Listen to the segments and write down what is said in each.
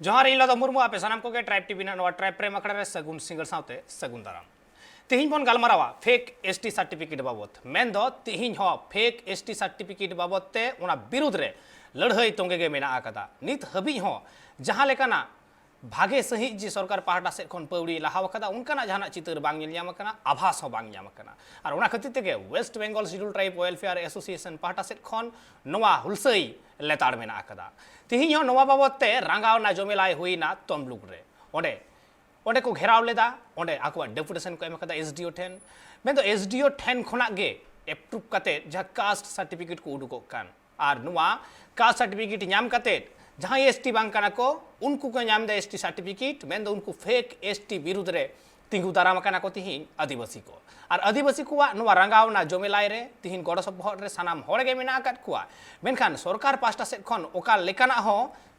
जोहार इन लदो मुर्मु आपे सानाम को के ट्राइब टीवी ना ट्राइब प्रेम अखड़ा रे सगुन सिंगल साउते सगुन दाराम तिहिन बन गालमारावा फेक एसटी सर्टिफिकेट बाबत मेन दो तिहिन हो फेक एसटी सर्टिफिकेट बाबत ते उना विरुद्ध रे लड़ाई तोंगे गे मेना आकदा नित हबी हो जहां लेकाना भागे सही जी सरकार पाहटा से खन पौड़ी लहाव कदा उनकाना जहां चित्र बांग नेल ᱧᱟᱢ ᱠᱟᱱᱟ आभास हो बांग ᱧᱟᱢ ᱠᱟᱱᱟ और उना खातिर तेगे West Bengal schedule tribe welfare association पाहटा से खन नवा हुलसई लेताड़ मेना आकदा तिहिन हो नवा बाबत ते रांगावना जमेलाय हुईना तमलुक रे ओडे ओडे को घेराव लेदा ओडे आकवा डेपुटेशन को एम कदा एसडीओ ठेन मेन तो एसडीओ ठेन खना गे एप्रूव कते जहां कास्ट सर्टिफिकेट को उडुको कान और नुआ कास्ट सर्टिफिकेट ᱧᱟᱢ कते जहां एसटी बांग काना को उनको को ᱧᱟᱢ दा एसटी सर्टिफिकेट मेन दो उनको फेक एसटी विरुद्ध रे तिंगु दाराम काना को तिहिन आदिवासी को और आदिवासी को नुआ रंगावना जमेलाय रे तिहिन गड़ सपहट रे सानाम होड़ गे मेना आकात कुआ मेनखान सरकार पास्टा से खन ओका लेकाना हो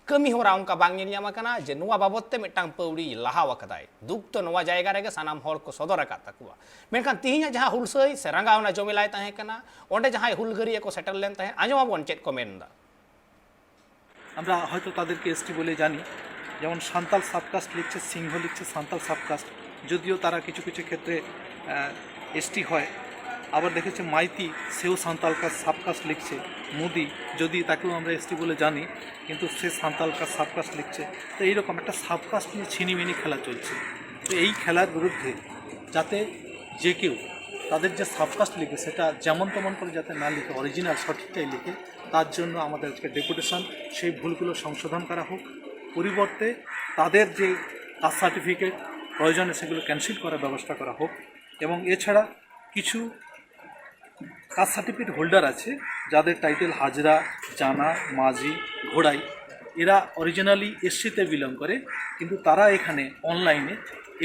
कमी होरा उनका बांग नेल ᱧᱟᱢ काना जे नुआ बाबत ते मिटांग पौड़ी लहाव कदाय दुख तो नुआ जायगा रे सानाम होड़ को सदर आकात तकुआ मेनखान तिहिन जहां हुलसई से रंगावना जमेलाय ताहे काना ओंडे जहां हुलगरिया को सेटल लेन ताहे आंजमाबन चेत को मेनदा আমরা হয়তো তাদেরকে এসটি বলে জানি, যেমন সাঁওতাল সাবকাস্ট লিখছে, সিংহ লিখছে সাঁওতাল সাবকাস্ট, যদিও তারা কিছু কিছু ক্ষেত্রে এসটি হয়। আবার দেখেছে মাইতি, সেও সাঁওতাল সাবকাস্ট লিখছে। মুদি, যদি তাকেও আমরা এসটি বলে জানি, কিন্তু সে সাঁওতাল সাবকাস্ট লিখছে। তো এইরকম একটা সাবকাস্ট নিয়ে ছিনিমিনি খেলা চলছে। তো এই খেলার বিরুদ্ধে যাতে যে কেউ তাদের যে সাবকাস্ট লিখে সেটা যেমন তেমন করে যাতে না লিখে, অরিজিনাল সঠিকটাই লিখে, তার জন্য আমাদের আজকে ডেপুটেশন, সেই ভুলগুলো সংশোধন করা হোক, পরিবর্তে তাদের যে কাস্ট সার্টিফিকেট প্রয়োজনে সেগুলো ক্যান্সেল করার ব্যবস্থা করা হোক। এবং এছাড়া কিছু কাস্ট সার্টিফিকেট হোল্ডার আছে যাদের টাইটেল হাজরা, জানা, মাঝি, ঘোড়াই, এরা অরিজিনালি এসসিতে বিলং করে, কিন্তু তারা এখানে অনলাইনে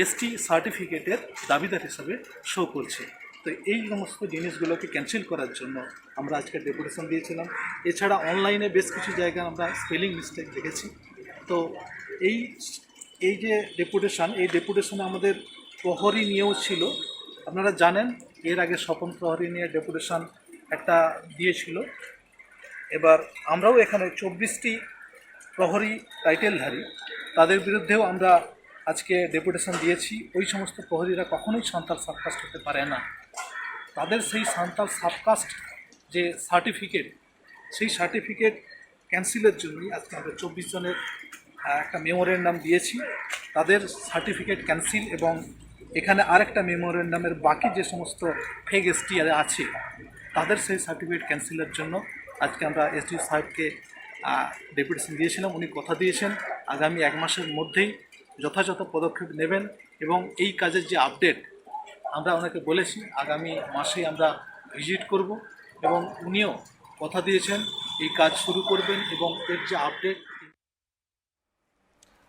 এসটি সার্টিফিকেটের দাবিদার হিসাবে শো করছে। তো এই সমস্ত জিনিসগুলোকে ক্যান্সেল করার জন্য আমরা আজকে ডেপুটেশন দিয়েছিলাম। এছাড়া অনলাইনে বেশ কিছু জায়গায় আমরা স্পেলিং মিস্টেক দেখেছি। তো এই যে ডেপুটেশন, এই ডেপুটেশনে আমাদের প্রহরী নিয়েও ছিল। আপনারা জানেন এর আগে স্বপন প্রহরী নিয়ে ডেপুটেশন একটা দিয়েছিল। এবার আমরাও এখানে 24টি প্রহরী টাইটেলধারী, তাদের বিরুদ্ধেও আমরা আজকে ডেপুটেশন দিয়েছি। ওই সমস্ত প্রহরীরা কখনোই সাঁওতাল সাবকাস্ট হতে পারে না। তাদের সেই সাঁওতাল সাবকাস্ট যে সার্টিফিকেট, সেই সার্টিফিকেট ক্যান্সেলের জন্যই আজকে আমরা 24 জনের একটা মেমোরেন্ডাম দিয়েছি। তাদের সার্টিফিকেট ক্যান্সেল এবং এখানে আরেকটা মেমোরেন্ডামের বাকি যে সমস্ত ফেক এসটি আছে তাদের সেই সার্টিফিকেট ক্যান্সেলের জন্য আজকে আমরা এসডিও সাহেবকে ডেপুটেশন দিয়েছিলাম। উনি কথা দিয়েছেন আগামী 1 মাসের মধ্যেই যথাযথ পদক্ষেপ নেবেন এবং এই কাজের যে আপডেট আমরা ওনাকে বলেছি আগামী মাসেই আমরা ভিজিট করব এবং উনিও কথা দিয়েছেন এই কাজ শুরু করবেন এবং এর যে আপডেট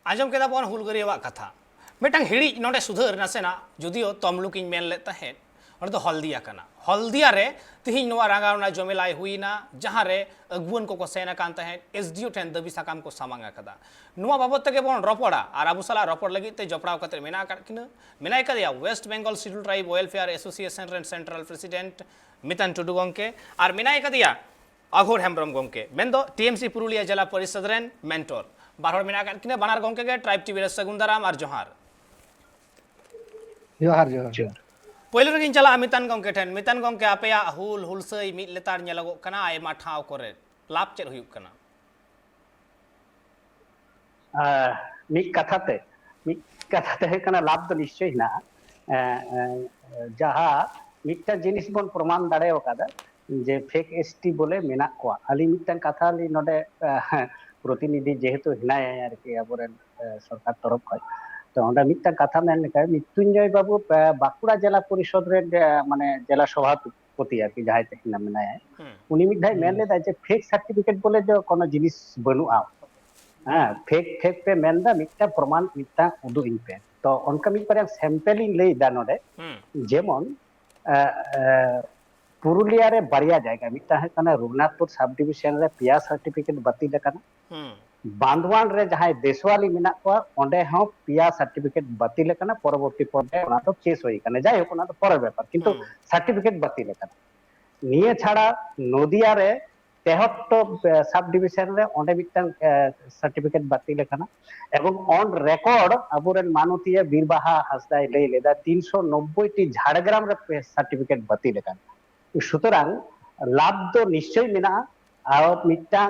आजम केदा बन हुलगरिया कथा मिटांग हिड़ी नोडे सुधर नासेना जुदियो तमलुकिन मेन ले तहे और तो हल्दिया कना हल्दिया रे तिहिन नवा रांगावना जमेलाय हुईना जहां रे अगुवन को सेना कान तहे एसडीओ ठेन दबी साकाम को सामांगा कदा नवा बाबत तके बन रपड़ा और आबु साला रपड़ लगी ते जपड़ाव कते मेना किन मेनाय कदिया West Bengal schedule tribe welfare association रेन सेंट्रल प्रेसिडेंट मितन टुडू गंके और मेनाय कदिया अघोर हेम्ब्रम गंके मेन दो टीएमसी पुरुलिया जिला परिषद रेन मेंटर बारहड़ मेना किने बनार गंके के ट्राइब टीवी रे सगुन दाराम और जोहार जोहार जोहार पहले रगिन चला मितन गंके ठेन मितन गंके आपेया हुल हुलसई मिद लेतार नेलगो कना आयमा ठाव करे लाभ चेद हुयुक कना मिद कथाते कना लाभ तो निश्चय ना जहाँ मिदटा जिनिस बन प्रमाण दाड़े ओकादा जे फेक एसटी बोले मेना को आली मिदटां कथा ली नोडे प्रतिनिधि जेहेतु हिनाय आरकी आबोरेन सरकार तरफ खय तो ओंडा मिदटां कथा मेन लेखा मृत्युंजय बाबू बाकुड़ा जिला परिषद रे माने जिला सभापति आरकी जहाय तेना मेनाय उनी मिदधाय मेन लेदा जे फेक सर्टिफिकेट बोले जो कोनो जिनिस बनुआ हां फेक पे मेनदा मिदटां प्रमाण मिदटां उदु इन पे तो उनका मिद पर सैंपलिंग ले दा नोडे जेमन पुरुलिया रे बारिया जायगा मिदटा है कना रघुनाथपुर सब डिविजन रे पिया सर्टिफिकेट बातिल कना बांधवान रे जहां देशवाली मिना को ओंडे हो पिया सर्टिफिकेट बातिल कना परवर्ती पर्याय ओना तो केस होई कना जाय होना तो पर व्यापार किंतु सर्टिफिकेट बातिल कना निये छाड़ा नदिया रे 73 সাব ডিভিশন রে ওঁডে মিটটাং সার্টিফিকেট বাতিল এখানা এবং অন রেকর্ড আবুরেন মানতীয় বীরবাহা হাসদাই লই লেদা 390টি ঝাড়গ্রাম রে সার্টিফিকেট বাতিল এখানা সুতরাং লাভ তো নিশ্চয়ই মেনা আর মিটটাং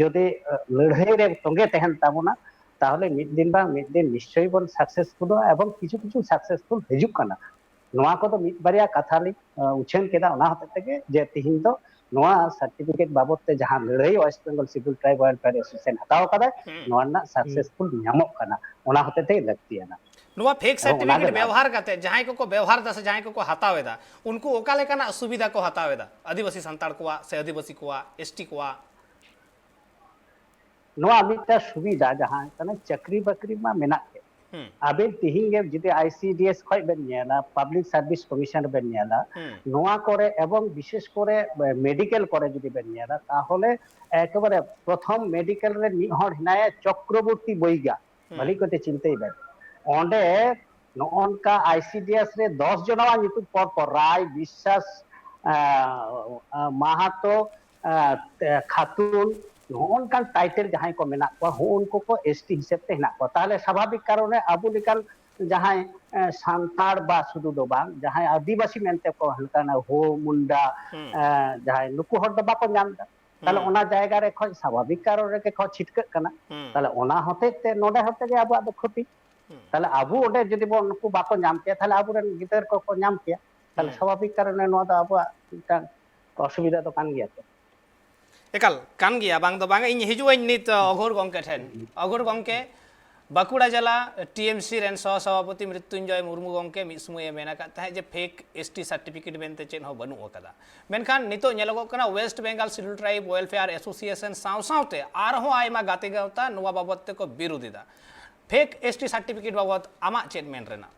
যদি লড়াই রে সঙ্গে তেহেন তাবনা তাহলে মিড দিন বা মিড দিন নিশ্চয়ই বন সাকসেসফুল এবং কিছু কিছু সাকসেসফুল হিজুক কানা নোয়া কত মিড বারিয়া কথা লি উছেন কেদা ওনা হতে থেকে যে তিহিন তো নোয়া সার্টিফিকেট বাবদতে যাহা লড়াই West Bengal civil tribe welfare association হাতাও কাদা নোয়া না সাকসেসফুল ᱧᱟᱢᱚᱜ ᱠᱟᱱᱟ ᱚᱱᱟ ᱦᱚᱛᱮᱛᱮ ᱞᱟᱹᱠᱛᱤᱭᱟᱱᱟ नुआ फेक सर्टिफिकेट व्यवहार करते जहां को व्यवहार दा से जहां को हतावेदा उनको ओका लेकाना सुविधा को हतावेदा आदिवासी संताड़ को से आदिवासी को एसटी को নোয়া মিটা সুবিধা যাহা কানে চাকরি বাকরি মা মেনাক কে আবেন তিহিং গে যদি আইসিডিএস খয় বেন নিয়ালা পাবলিক সার্ভিস কমিশন বেন নিয়ালা নোয়া করে এবং বিশেষ করে মেডিকেল করে যদি বেন নিয়ালা তাহলে একেবারে প্রথম মেডিকেল রে মি হড় হিনায় চক্রবর্তী বইগা ভালি কতে চিন্তাই বেন ওন্ডে ননকা আইসিডিএস রে 10 জনवा নিতুক পর পর রায় বিশ্বাস মাহাতো খাতুন ননকান টাইটেল যাহাই কো মেনা কো উनको को एसटी हिसाब ते हिना को ताले स्वाभाविक कारणे आबु लिकान যাহাই সান্তাড় বা শুধু দো বাং যাহাই আদিবাসী মেনতে কো হলকানা হো মুন্ডা যাহাই নুকু হড় দো বাকো নাম তাহলে ওনা জায়গা রে খয় স্বাভাবিক কারণে কে খ ছিটকাক কানা তাহলে ওনা হতে তে নডে হতে গে আবু আদো ক্ষতি তাহলে আবু ওডে যদি বন নুকু বাকো নাম কে তাহলে আবু রেন গিটার কো নাম কে তাহলে স্বাভাবিক কারণে নো দা আবু অসুবিধা তো কান গিয়া তো एकाल कान गया बांग दो बांग इन हिजुआ नित अघोर गंके ठेन अघोर गंके बाकुड़ा जिला टीएमसी रेन सह सभापति मृत्युंजय मुर्मू गंके मिद समय मेना का ताहे जे फेक एसटी सर्टिफिकेट बेनते चेन हो बनु ओकदा मेनखान नितो नेलोगो कना West Bengal schedule tribe welfare association साव सावते आरहो आयमा गाते गावता नोवा बाबतते को विरोधिता फेक एसटी सर्टिफिकेट बाबत आमा चेन मेन रेना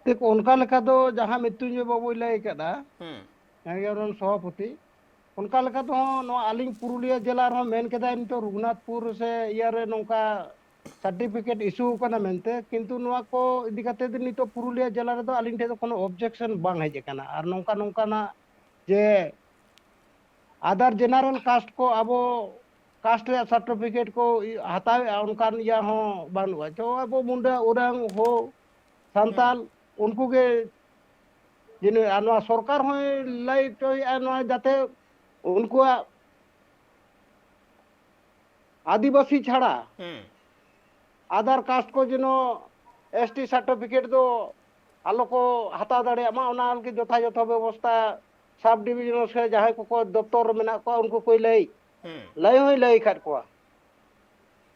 देखो उनका लेखा तो जहां मृत्युंजय बाबू लय कदा यांगेरन सभापति उनका लेखा तो आलिंग पुरुलिया जिला रह मेन केदा नितो रघुनाथपुर से यारे नौका सर्टिफिकेट इशू कना मेनते किंतु नोआ को इदी कते नितो पुरुलिया जिला रे तो आलिंग ठे कोनो ऑब्जेक्शन बांग हेज कना और नौका नौका ना जे अदर जनरल कास्ट को अबो कास्ट सर्टिफिकेट को हतावे उनका या हो बानुआ जो अबो मुंडा उरांग हो संताल उनको के जिन आनवा सरकार हो लाई तो आनवा जाते उनको आदिवासी छाड़ा आधार कास्ट को जिनो एसटी सर्टिफिकेट दो आलो को हता दाड़े मा ओना के जथा जथा व्यवस्था सब डिवीजन से जहां को दफ्तर मेना को उनको कोई लई होई लई खाट को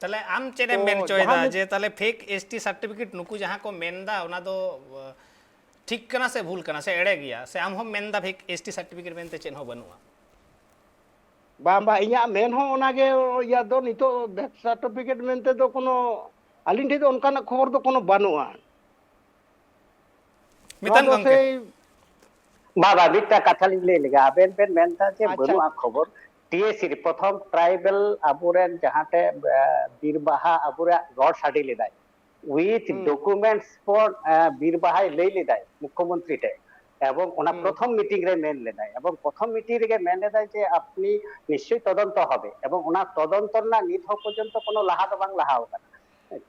तले आम चेने मेन चोयदा जे तले फेक एसटी सर्टिफिकेट नुकु जहां को मेनदा ओना दो ठीक कना से भूल कना से एड़े गया से आम हम मेनदा फेक एसटी सर्टिफिकेट मेनते चेन हो बनुआ बाबा इया मेन हो ओनागे या दो नितो सर्टिफिकेट मेनते दो कोनो आलिन ठे दो उनका ना खबर दो कोनो बानुआ मितन गंके बाबा बिटा कथा ले लेगा आबेन बेन मेनता जे बनुआ खबर टीएसी प्रथम ट्राइबल आबुरेन जहाते बीरबाहा आबुरा रड साडी लेदाय উইথ ডকুমেন্টস ফর বীরবাহাই লই লেদায় মুখ্যমন্ত্রী তে এবং ওনা প্রথম মিটিং রে মেন লেদায় এবং প্রথম মিটিং রে মেন লেদায় যে আপনি নিশ্চয়ই তদন্ত হবে এবং ওনা তদন্ত না নিত পর্যন্ত কোনো লাহা তো বাং লাহাও কানা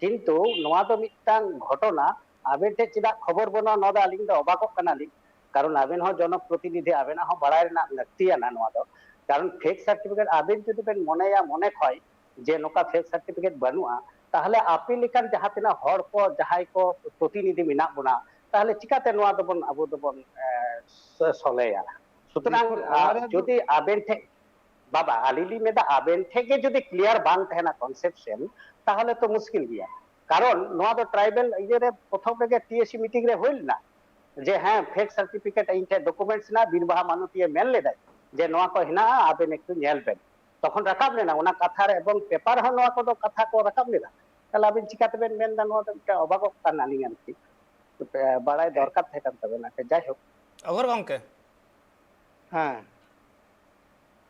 কিন্তু নোয়া তো মিটাং ঘটনা আবেন তে চিদা খবর বনা নদা আলিং দো অবাক কানা লি কারণ আবেন হ জনপ্রতিনিধি আবেন হ বাড়ায় না লাগতিয়া না নোয়া দো কারণ ফেক সার্টিফিকেট আবেন যদি বেন মনেয়া মনে হয় যে নোকা ফেক সার্টিফিকেট বানুয়া তাহলে আপনি লিখান যাহা তিনা হড় को যাহাই को প্রতিনিধি মিনা বনা তাহলে চিকাতে নোয়া দবন আবু দবন সলেয়া সুতরাং যদি আবেন থেকে বাবা আলিলি মেদা আবেন থেকে যদি ক্লিয়ার বাং থাকেনা কনসেপশন তাহলে তো মুশকিল গিয়া কারণ নোয়া তো ট্রাইবাল ইজেরে প্রথম থেকে টিএসসি মিটিং রে হইল না যে হ্যাঁ ফেক সার্টিফিকেট ইনটে ডকুমেন্টস না বীরবাহা মানতীয় মেল লেদাই যে নোয়া কো হিনা আবেন একটু নেলবেন তখন রাখাব না ওনা কথার এবং পেপার হ নোয়া কো কথা কো রাখাব না তাহলে আবেন চিকাতে বেন মেন দানো তো অবাক কান আলিং আনতি বাড়াই দরকার থাকান তবে না যাই হোক अगर गंके हाँ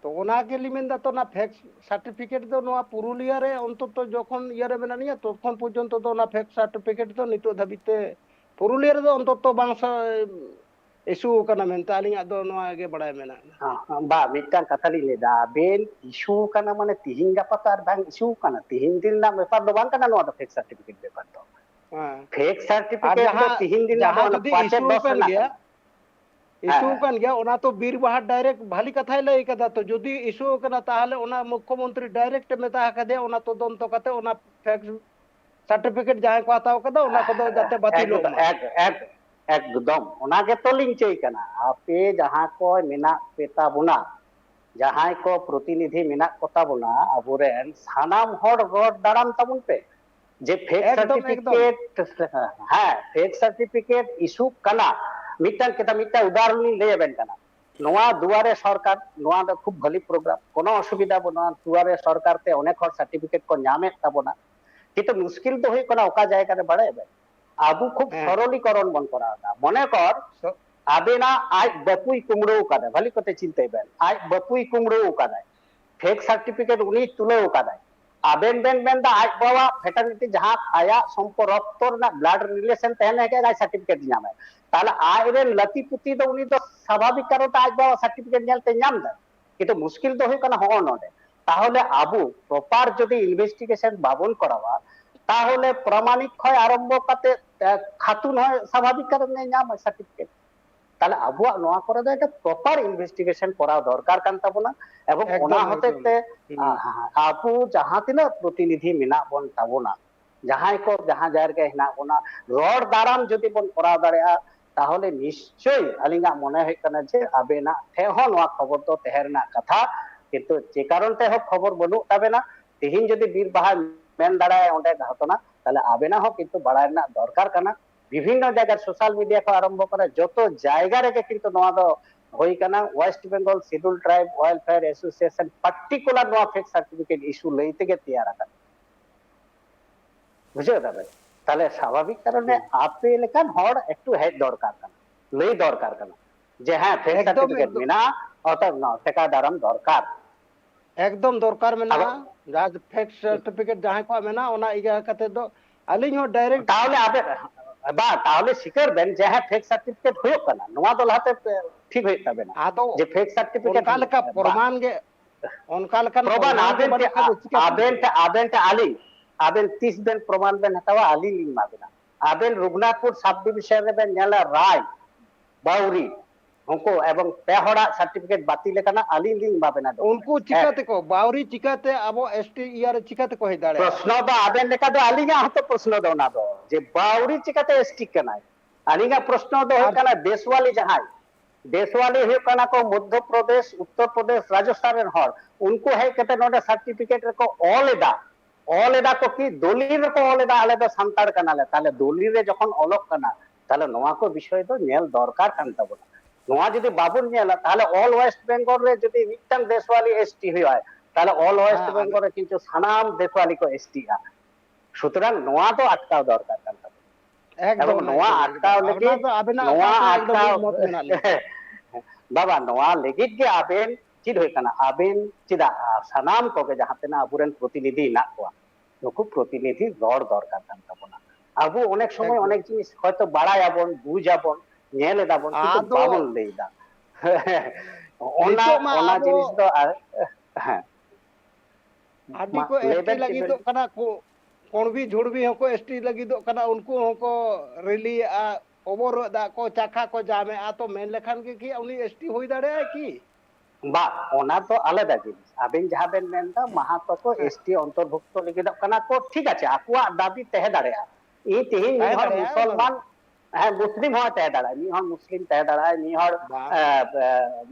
तो ओना के लिमेन दा तो ना फेक सर्टिफिकेट दो नोआ पुरुलिया रे अंतत जखन इयारे मेना निया तखन पर्यंत तो ना फेक सर्टिफिकेट तो नितो धाबिते पुरुलिया रे दो अंतत बांग ᱤᱥᱩ ᱠᱟᱱᱟ ᱢᱮᱱᱛᱮ ᱟᱹᱞᱤᱧᱟᱜ ᱫᱚ ᱱᱚᱣᱟ ᱜᱮ ᱵᱟᱲᱟᱭ ᱢᱮᱱᱟᱜᱼᱟ। ᱵᱟ ᱢᱤᱫᱴᱟᱝ ᱠᱟᱛᱷᱟ ᱞᱤᱧ ᱞᱟᱹᱭᱫᱟ, ᱟᱵᱮᱱ ᱤᱥᱩ ᱠᱟᱱᱟ ᱢᱟᱱᱮ ᱛᱤᱦᱤᱧ ᱜᱟᱯᱟ ᱛᱚ ᱟᱨ ᱵᱟᱝ ᱤᱥᱩ ᱠᱟᱱᱟ, ᱛᱤᱦᱤᱧ ᱫᱤᱱ ᱨᱮᱱᱟᱜ ᱵᱮᱯᱟর ᱫᱚ ᱵᱟᱝ ᱠᱟᱱᱟ ᱱᱚᱣᱟ ᱫᱚ ᱯᱷᱮᱠ ᱥᱟর্টিফিকেট ᱵᱮᱯᱟর ᱫᱚ। ᱦᱮᱸ ᱯᱷᱮক ᱟᱨ সার্টিফিকেট ᱫᱚ ᱡᱟᱦᱟᱸ ᱛᱤᱦᱤᱧ ᱫᱤᱱ ᱨᱮᱱᱟᱜ ᱡᱟᱦᱟᱸ ᱫᱚ ᱡᱩᱫᱤ 5 ᱤᱥᱩ 10 ᱠᱟᱱ ᱨᱮᱱᱟᱜ ᱜᱮᱭᱟ ᱠᱟᱱᱟ। ᱤᱥᱩ ᱠᱟᱱ ᱜᱮᱭᱟ ᱚᱱᱟ ᱛᱚ ᱵᱤᱨ ᱵᱟᱦᱟ ᱰᱟᱭᱨᱮक्ᱴ ᱵᱷᱟᱞᱤ ᱠᱟᱛᱷᱟᱭ ᱞᱟᱹᱭ ᱠᱟᱫᱟ ᱛᱚ, ᱡᱩᱫᱤ ᱤᱥᱩ ᱠᱟᱱᱟ ᱛᱟᱦᱚᱞᱮ ᱚᱱᱟ ᱢᱩᱠᱷᱚᱢᱚᱱᱛᱨী ᱰᱟᱭᱨᱮक्ᱴ ᱢᱮᱛᱟ ᱠᱟᱫᱮᱭᱟ ᱚᱱᱟ ᱛᱚᱫᱚᱱᱛᱚ ᱠᱟᱛᱮ ᱚᱱᱟ ᱯᱷᱮᱠ ᱥᱟর্টিফিকেট ᱡᱟᱦᱟᱸᱭ ᱠᱚ ᱦᱟᱛᱟᱣ ᱠᱟᱫᱟ ᱚᱱᱟ ᱠᱚᱫᱚ ᱡᱟᱛᱮ ᱵᱟᱹᱛᱤᱞᱚᱜ ᱢᱟ। একদম ᱚᱱᱟ ᱜᱮᱛᱚ ᱞᱤᱧ ᱪᱟᱹᱭ ᱠᱟᱱᱟ, ᱟᱯᱮ ᱡᱟᱦᱟᱸ ᱠᱚ ᱢᱮᱱᱟᱜ ᱯᱮ ᱛᱟᱵᱚᱱᱟ, ᱡᱟᱦᱟᱸᱭ ᱠᱚ ᱯᱨᱚᱛᱤᱱᱤধᱤ ᱢᱮᱱᱟᱜ ᱠᱚ ᱛᱟᱵᱚᱱᱟ ᱟᱵᱚᱨᱮᱱ ᱥᱟᱱᱟᱢ ᱦᱚᱲ ᱨᱚᱲ ᱫᱟᱲᱟᱢ ᱛᱟᱵᱚᱱ ᱯᱮ যে ফেক একদম একদম সার্টিফিকেট, হ্যাঁ ফেক সার্টিফিকেট ইস্যু কানা মিটটা উদাহরণ লিᱧ ᱞᱟᱹᱭ ᱟᱵᱮᱱ ᱠᱟᱱᱟ। ᱱᱚᱣᱟ দুয়ারে সরকার ᱱᱚᱣᱟ ᱫᱚ খুব ভালো প্রোগ্রাম, কোনো অসুবিধা বনাম দুয়ারে সরকার তে অনেক হড় সার্টিফিকেট ᱠᱚ ᱧᱟᱢᱮᱫ ᱛᱟᱵᱚᱱᱟ, কিন্তু মুশকিল তো ᱦᱩᱭᱩᱜ ᱠᱟᱱᱟ ᱚᱠᱟ ᱡᱟᱭᱜᱟ ᱨᱮ ᱵᱟᱲᱟᱭᱟᱵᱮᱱ ᱟᱵᱚ খুব সরলীকরণ বন করা দা, মনে কর আবেনা আজ বাপুই কুমড়ো কাদা, ভালো করে চিন্তাই বেন আজ বাপুই কুমড়ো কাদা ফেক সার্টিফিকেট উনি তুলেও কাদায়, আবেন বেন বেন দা আজ বাবা ফেটার্নিটি যাহা আয়া সম্পর্ক না ব্লাড রিলেশন তেনে কে আজ সার্টিফিকেট ᱧᱟᱢᱟᱭ, তাহলে আজ রেন লতি পুতি তো উনি তো স্বাভাবিক কারণে আজ বাবা সার্টিফিকেট ᱧᱮᱞতে ᱧᱟᱢ ᱫᱟ, কিন্তু মুশকিল তো ᱦᱩᱭᱩᱜ ᱠᱟᱱᱟ ᱦᱚᱸᱜᱼᱚ ᱱᱚᱰᱮ। তাহলে আবু প্রপার যদি ইনভেস্টিগেশন বাবন করাবা তাহলে প্রামাণিক হয় আরম্ভ কাতে খাতুন হয় স্বাভাবিক কারণে ᱧᱟᱢ সার্টিফিকেট, তাহলে আবুয়াগ নোয়া করে দো এটা প্রপার ইনভেস্টিগেশন করা দরকার কান তাবনা, এবং ওনা হতেতে আবু জাহাঁ তিনাᱹᱜ প্রতিনিধি মেনা বন তাবনা জাহাঁই কো জাহাঁ জায়গা হেনা বনা রড দারাম যদি বন করা দাড়েয়া তাহলে নিশ্চয়ই আলিঙ্গা মনে হয় কানা যে আবেনা ঠেহ নোয়া খবর তো তেহেরনা কথা, কিন্তু যে কারণতে হোক খবর বনু তাবেনা তিহিন যদি বীর বাহা মেন দাঁড়ায় ওঁডে ঘটনা তাহলে আবেনা হোক কিন্তু বাড়ায় না দরকার কানা। বিভিন্ন জায়গায় সোশ্যাল মিডিয়া কো আরম্ভ করে যত জায়গা রেগে কিন্তু নোয়া দো হই কানা West Bengal schedule tribe welfare association particular নোয়া ফেক সার্টিফিকেট ইস্যু লইতে গে তৈয়ার আকান, বুঝে যাবে। তাহলে স্বাভাবিক কারণে আপে লেখান হড় একটু হেড দরকার কানা, লই দরকার কানা যে হ্যাঁ ফেক সার্টিফিকেট মেনা অর্থাৎ না টেকা দারাম দরকার, একদম দরকার মেনাᱜᱼᱟ। ᱡᱟᱦᱟᱸ ᱯᱷᱮᱠ ᱥᱟর্টিফিকেট ᱡᱟᱦᱟᱸᱭ ᱠᱚᱣᱟᱜ ᱢᱮᱱᱟᱜᱼᱟ ᱚᱱᱟ ᱤᱭᱟᱹ ᱠᱟᱛᱮ ᱫᱚ ᱟᱹᱞᱤᱧ ᱦᱚᱸ ᱰᱟᱭᱨᱮক্ট তাহলে আবে বা তাহলে স্বীকার বেন যে হ্যাঁ ফেক সার্টিফিকেট হুᱭᱩᱜ ᱠᱟᱱᱟ, ᱱᱚᱣᱟ ᱫᱚ ᱞᱟᱦᱟᱛᱮ ঠিক হয়ে যাবে না ᱟᱫᱚ যে ফেক সার্টিফিকেট ᱚᱱᱠᱟ ᱞᱮᱠᱟ ᱯᱨᱚᱢᱟᱱ ᱜᱮ ᱚᱱᱠᱟ ᱞᱮᱠᱟᱱ প্রমাণ ᱜᱮ ᱵᱟᱹᱱᱩᱜ ᱠᱷᱟᱱ ᱫᱚ ᱪᱤᱠᱟᱹᱛᱮ আবেন আলী আবেন 30 বেন প্রমাণ বেন হাতাওয়া আলী লিং মাবেনা, আবেন রঘুনাথপুর সাব ডিভিশন রে বেন নেলা রায় বাউরি ᱩᱱᱠᱩ এবং পেহড়া সার্টিফিকেট বাতিল কানা আলী লিং মাবেনা। ᱩᱱᱠᱩ ᱪᱤᱠᱟᱹᱛᱮ ᱠᱚ ᱵᱟᱣᱨᱤ ᱪᱤᱠᱟᱹᱛᱮ ᱟᱵᱚ এসটি ইয়ারে চিকাতে কই দাঁড়ায়? প্রশ্ন তো আবেন লেখা তো আলিঙ্গা হতো প্রশ্ন দো না দো যে বাউরি চিকাতে এসটি কানায়, আলিঙ্গা প্রশ্ন দো হই কানা দেশওয়ালি জাহাই দেশওয়ালি হই কানা কো মধ্যপ্রদেশ উত্তরপ্রদেশ রাজস্থানের হর উনকু হই কতে নোডে সার্টিফিকেট রে কো অলেদা কো কি দলিল রে কো অলেদা আলাদা সান্তাড় কানালে, তাহলে দলিল রে যখন অলক কানা তাহলে নোয়া কো বিষয় তো নেল দরকার কান তাবনা। নোয়া যদি বাবুন নেলা তাহলে অল ওয়েস্ট বেঙ্গল রে যদি মিটটাং দেশওয়ালি এসটি হয় তাহলে অল ওয়েস্ট বেঙ্গল রে কিন্তু সানাম দেশওয়ালি কো এসটি আ, সুতরাং নোয়া তো আটকাও দরকার কান তাবনা। একদম নোয়া আটকাও লাগি নোয়া আটকাও মত মেনাᱜ ᱞᱮ বাবা নোয়া লেগিত গে আবেন চিদ হই কানা আবেন চিদা সানাম কোগে জাহাতেনা আবুরেন প্রতিনিধি না কোয়া নুকু প্রতিনিধি রড় দরকার কান তাবনা। আবু অনেক সময় অনেক জিনিস হয়তো বাড়াই আবন বুঝ আবন নেলে দাবন কিন্তু বাবন দেইদা ওনা জিনিস তো আর হ্যাঁ আদি কো এসটি লাগিদᱚᱜ ᱠᱟᱱᱟ ᱠᱚ কোণবি ঝুড়বি হকো এসটি লাগিদᱚᱜ ᱠᱟᱱᱟ ᱩᱱᱠᱩ হকো রেলি অবর দা কো চাখা কো জামে আ তো মেন লেখান কে কি উনি এসটি হই দাঁড়ায় কি বা ওনা তো আলাদা জিনিস। আবেন যাহা বেন মেনদা মাহাতো কো এসটি অন্তর্ভুক্ত লাগিদᱚᱜ কানা কো ঠিক আছে আকুয়া দাবি তেহে দাঁড়ায় ই তিহিন নিহর মুসলমান হ্যাঁ মুসলিম হয় তেহে দাঁড়ায় নিহর মুসলিম তেহে দাঁড়ায় নিহর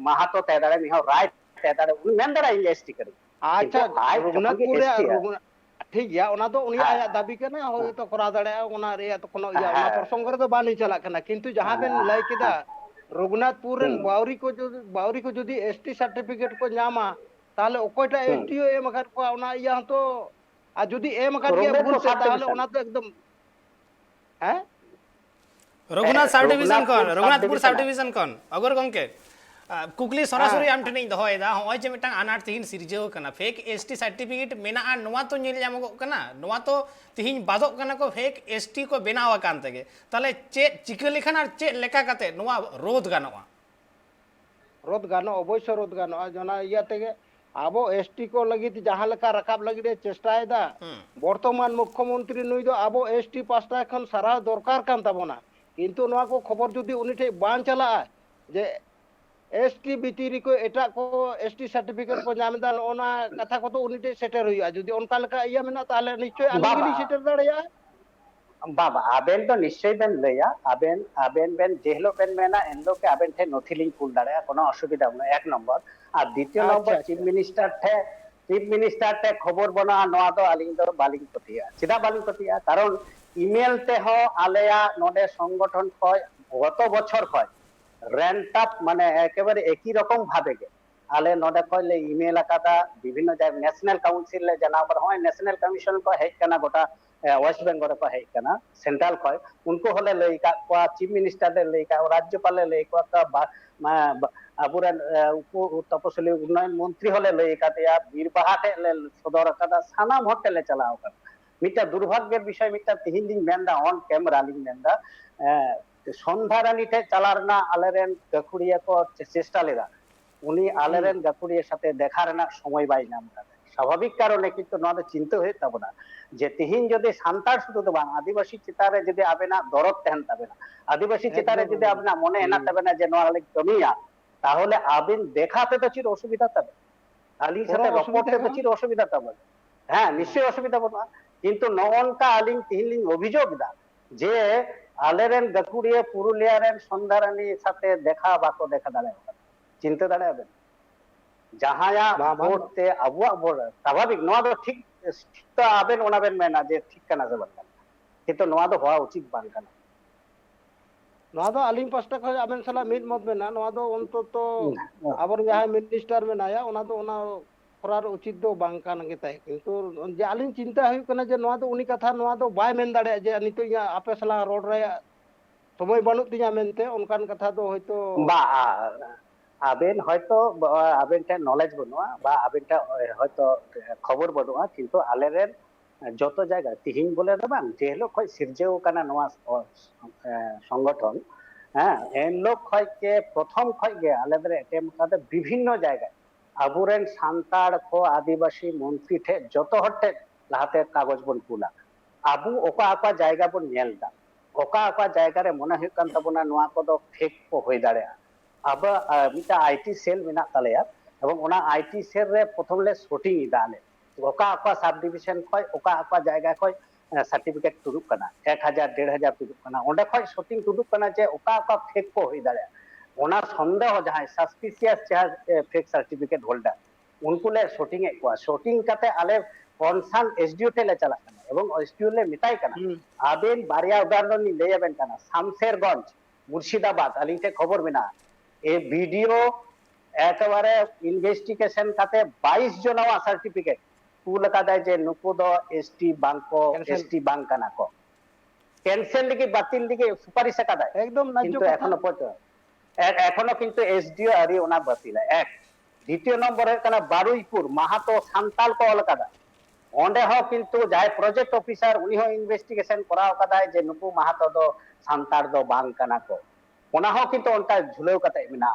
মাহাতো তেহে দাঁড়ায় নিহর রায় তেহে দাঁড়ায় উনি মেন দাঁড়ায় এসটি করে। আচ্ছা রঘুনাথপুর রে ঠিক গিয়া ওনা তো উনি আয়াত দাবি কানা হয়তো করা দাঁড়ায় ওনা রে তো কোনো ইয়া ওনা প্রসঙ্গ রে তো বানি চালাক কানা, কিন্তু যাহা বেন লাই কেদা রঘুনাথপুর রেন বাউরি কো যদি এসটি সার্টিফিকেট কো ᱧᱟᱢᱟ তাহলে ওকয়টা এসটি এম আকার কো ওনা ইয়া তো আর যদি এম আকার কে ভুল তাহলে ওনা তো একদম হ্যাঁ রঘুনাথ সাব ডিভিশন কোন রঘুনাথপুর সাব ডিভিশন কোন অগর গংকে कुकली सरासरी आम ठेन दहोएदा होय जे मिटांग अनाट तिहिन सिरजेव कना फेक एसटी सर्टिफिकेट मेना नोवा तो नेल जामगो कना नोवा तो तिहिन बादो कना को फेक एसटी को बेनाव कान तेगे ताले चे चिका लेखान आर चे लेका काते नोवा रोध गानोआ रोध गानो अवश्य रोध गानो जना इया तेगे आबो एसटी को लगित जहां लेका रकाब लगित चेष्टाएदा बर्तमान मुख्यमंत्री नुई दो आबो एसटी पास्टा खन सारा दरकार कान ताबोना किंतु नोआ को खबर जुदी उनी ठे बान चला जे एसटी बितिरी को एटा को एसटी सर्टिफिकेट को नामदा ओना कथा को तो उनी ठे सेटर हुआ जुदी उनका लेका इया मेना ताले निश्चय आलिगिली सेटर दाड़िया बाबा आबेन तो निश्चय बेन लैया आबेन आबेन बेन जेहलो बेन मेना एनलो के आबेन ठे नथिलिंग कुल दाड़े कोनो असुविधा बना एक नंबर और द्वितीय नंबर चीफ मिनिस्टर ठे खबर बना नोआ दो आलिंग दो बालिंग पतिया चिदा बालिंग पतिया कारण इमेल ते हो आलेया नोडे संगठन खय गत बछर खय रेंट अप माने एकेबारे एकई रकम भाबे गे आले नोडे खय ले इमेल आकादा विभिन्न जाय नेशनल काउंसिल ले जनाबर होय नेशनल कमीशन को हेज कना गोटा वेस्ट बेंगल को हेज कना सेंट्रल खय उनको होले लई का चीफ मिनिस्टर ले लई का राज्यपाल ले लई का आबुरेन उप तपसिली उन्नयन मंत्री होले लई कातिया बीरबाहा ठे ले सदर कादा सानाम होटे ले चलाओ का मिटा दुर्भाग्येर विषय मिटा तिहिन दिन मेंदा ऑन कैमरा लिंग मेंदा सन्धारानी ठे चलारना आलेरेन गाकुड़िया को चेष्टा लेदा उनी आलेरेन गाकुड़िया साथे देखा रेना समय बाई नाम कादे स्वाभाविक कारणे किन्तु नोआ दो चिंता हुए ताबोना जे तिहिन जदि सान्तार शुधु दो बांग आदिवासी चितारे जदि आबेना दरद तहन ताबेना आदिवासी चितारे जदि आबेना मने हेना ताबेना जे नोआ ले कमिया ताहले आबिन देखाते तो चिर असुविधा ताबे आलिंग साथे रपड़ते तो चिर असुविधा ताबे हाँ निश्चय असुविधा बना किन्तु नोनका आलिंग तिहिन अभियोग दा जे आलेरेन गाकुड़िया पुरुलिया रेन सन्धारानी साथे देखा बाको देखा दाड़े चिंता दाड़े आबेन जहाया बोर्डते अबुआ बोर्ड स्वाभाविक नोआ दो ठीक तो आबेन ओना बेन मेना जे ठीक कना से बनका किन्तु नोआ दो होआ उचित बान कना नोआ दो आलिंग पास्टा को आबेन सला मिद मत मेना नोआ दो उनको तो आबर जहां मिनिस्टर मेनाया ओना दो ओना करार उचित दो बांग कान गे ताई किन्तु जे आलिंग चिंता हुई कना जे नोआ दो उनी कथा नोआ दो बाय मेन दाड़े जे नितो या आपे सला रोड रे समय बानु तिया मेनते उनकान कथा दो होयतो बा आबेन हयतो आबेन टे नॉलेज बनुआ बा आबेन टे हयतो खबर बनुआ किन्तु आलेरेन যত জায়গা তিহিন বলে না বাং যেহেলো খয় সিরজেও কানা নোয়া সংগঠন হ্যাঁ এন লোক খয় কে প্রথম খয় গে আলেদের এটেম কাতে বিভিন্ন জায়গায় আবুরেন সান্তাড় খো আদিবাসী মন্ত্রী ঠে যত হটে লাহাতে কাগজ বন কুলা আবু ওকা আকা জায়গা বন নেলদা ওকা আকা জায়গারে মনে হুয়ুগ কান তাবনা নোয়া কদো ফেক কো হই দাড়েয়া अब मिटा आईटी सेल मेना तालेया एवं ओना आईटी सेल रे प्रथम ले शूटिंग इदाले ओका अका सब डिविजन खय ओका अका जायगा खय सर्टिफिकेट तुदुक कना 1000 1500 तुदुक कना ओंडे खय शूटिंग तुदुक कना जे ओका अका फेक को होई दाले ओना संदेह जहां सस्पिशियस फेक सर्टिफिकेट होल्डर उनको ले शूटिंग ए को शूटिंग काते आले कॉन्सर्न एसडीओ टे ले चला कना एवं एसडीओ ले मिटाई कना आबेन बारिया उदाहरण नि लेयाबेन कना शामशेरगंज मुर्शिदाबाद अलिंग खबर मेना ए वीडियो एकेबारे इन्वेस्टिगेशन काते 22 जनावा सर्टिफिकेट कुल कादा जे नुको दो एसटी बांको एसटी बांक काना को कैंसिल लिगे बातिल लिगे सुपारिश कादा एकदम नाजो किंतु एखनो पतो एखनो किंतु एसडीओ आरी ओना बातिल एक द्वितीय नंबर है काना बारुईपुर माहातो सान्ताल को ऑल कादा ओंडे हो किंतु जाय प्रोजेक्ट ऑफिसर उनी हो इन्वेस्टिगेशन कराव कादा जे नुको माहातो दो सान्ताल दो बांक काना को ओना हो किंतु उनका झुलेव कते मेना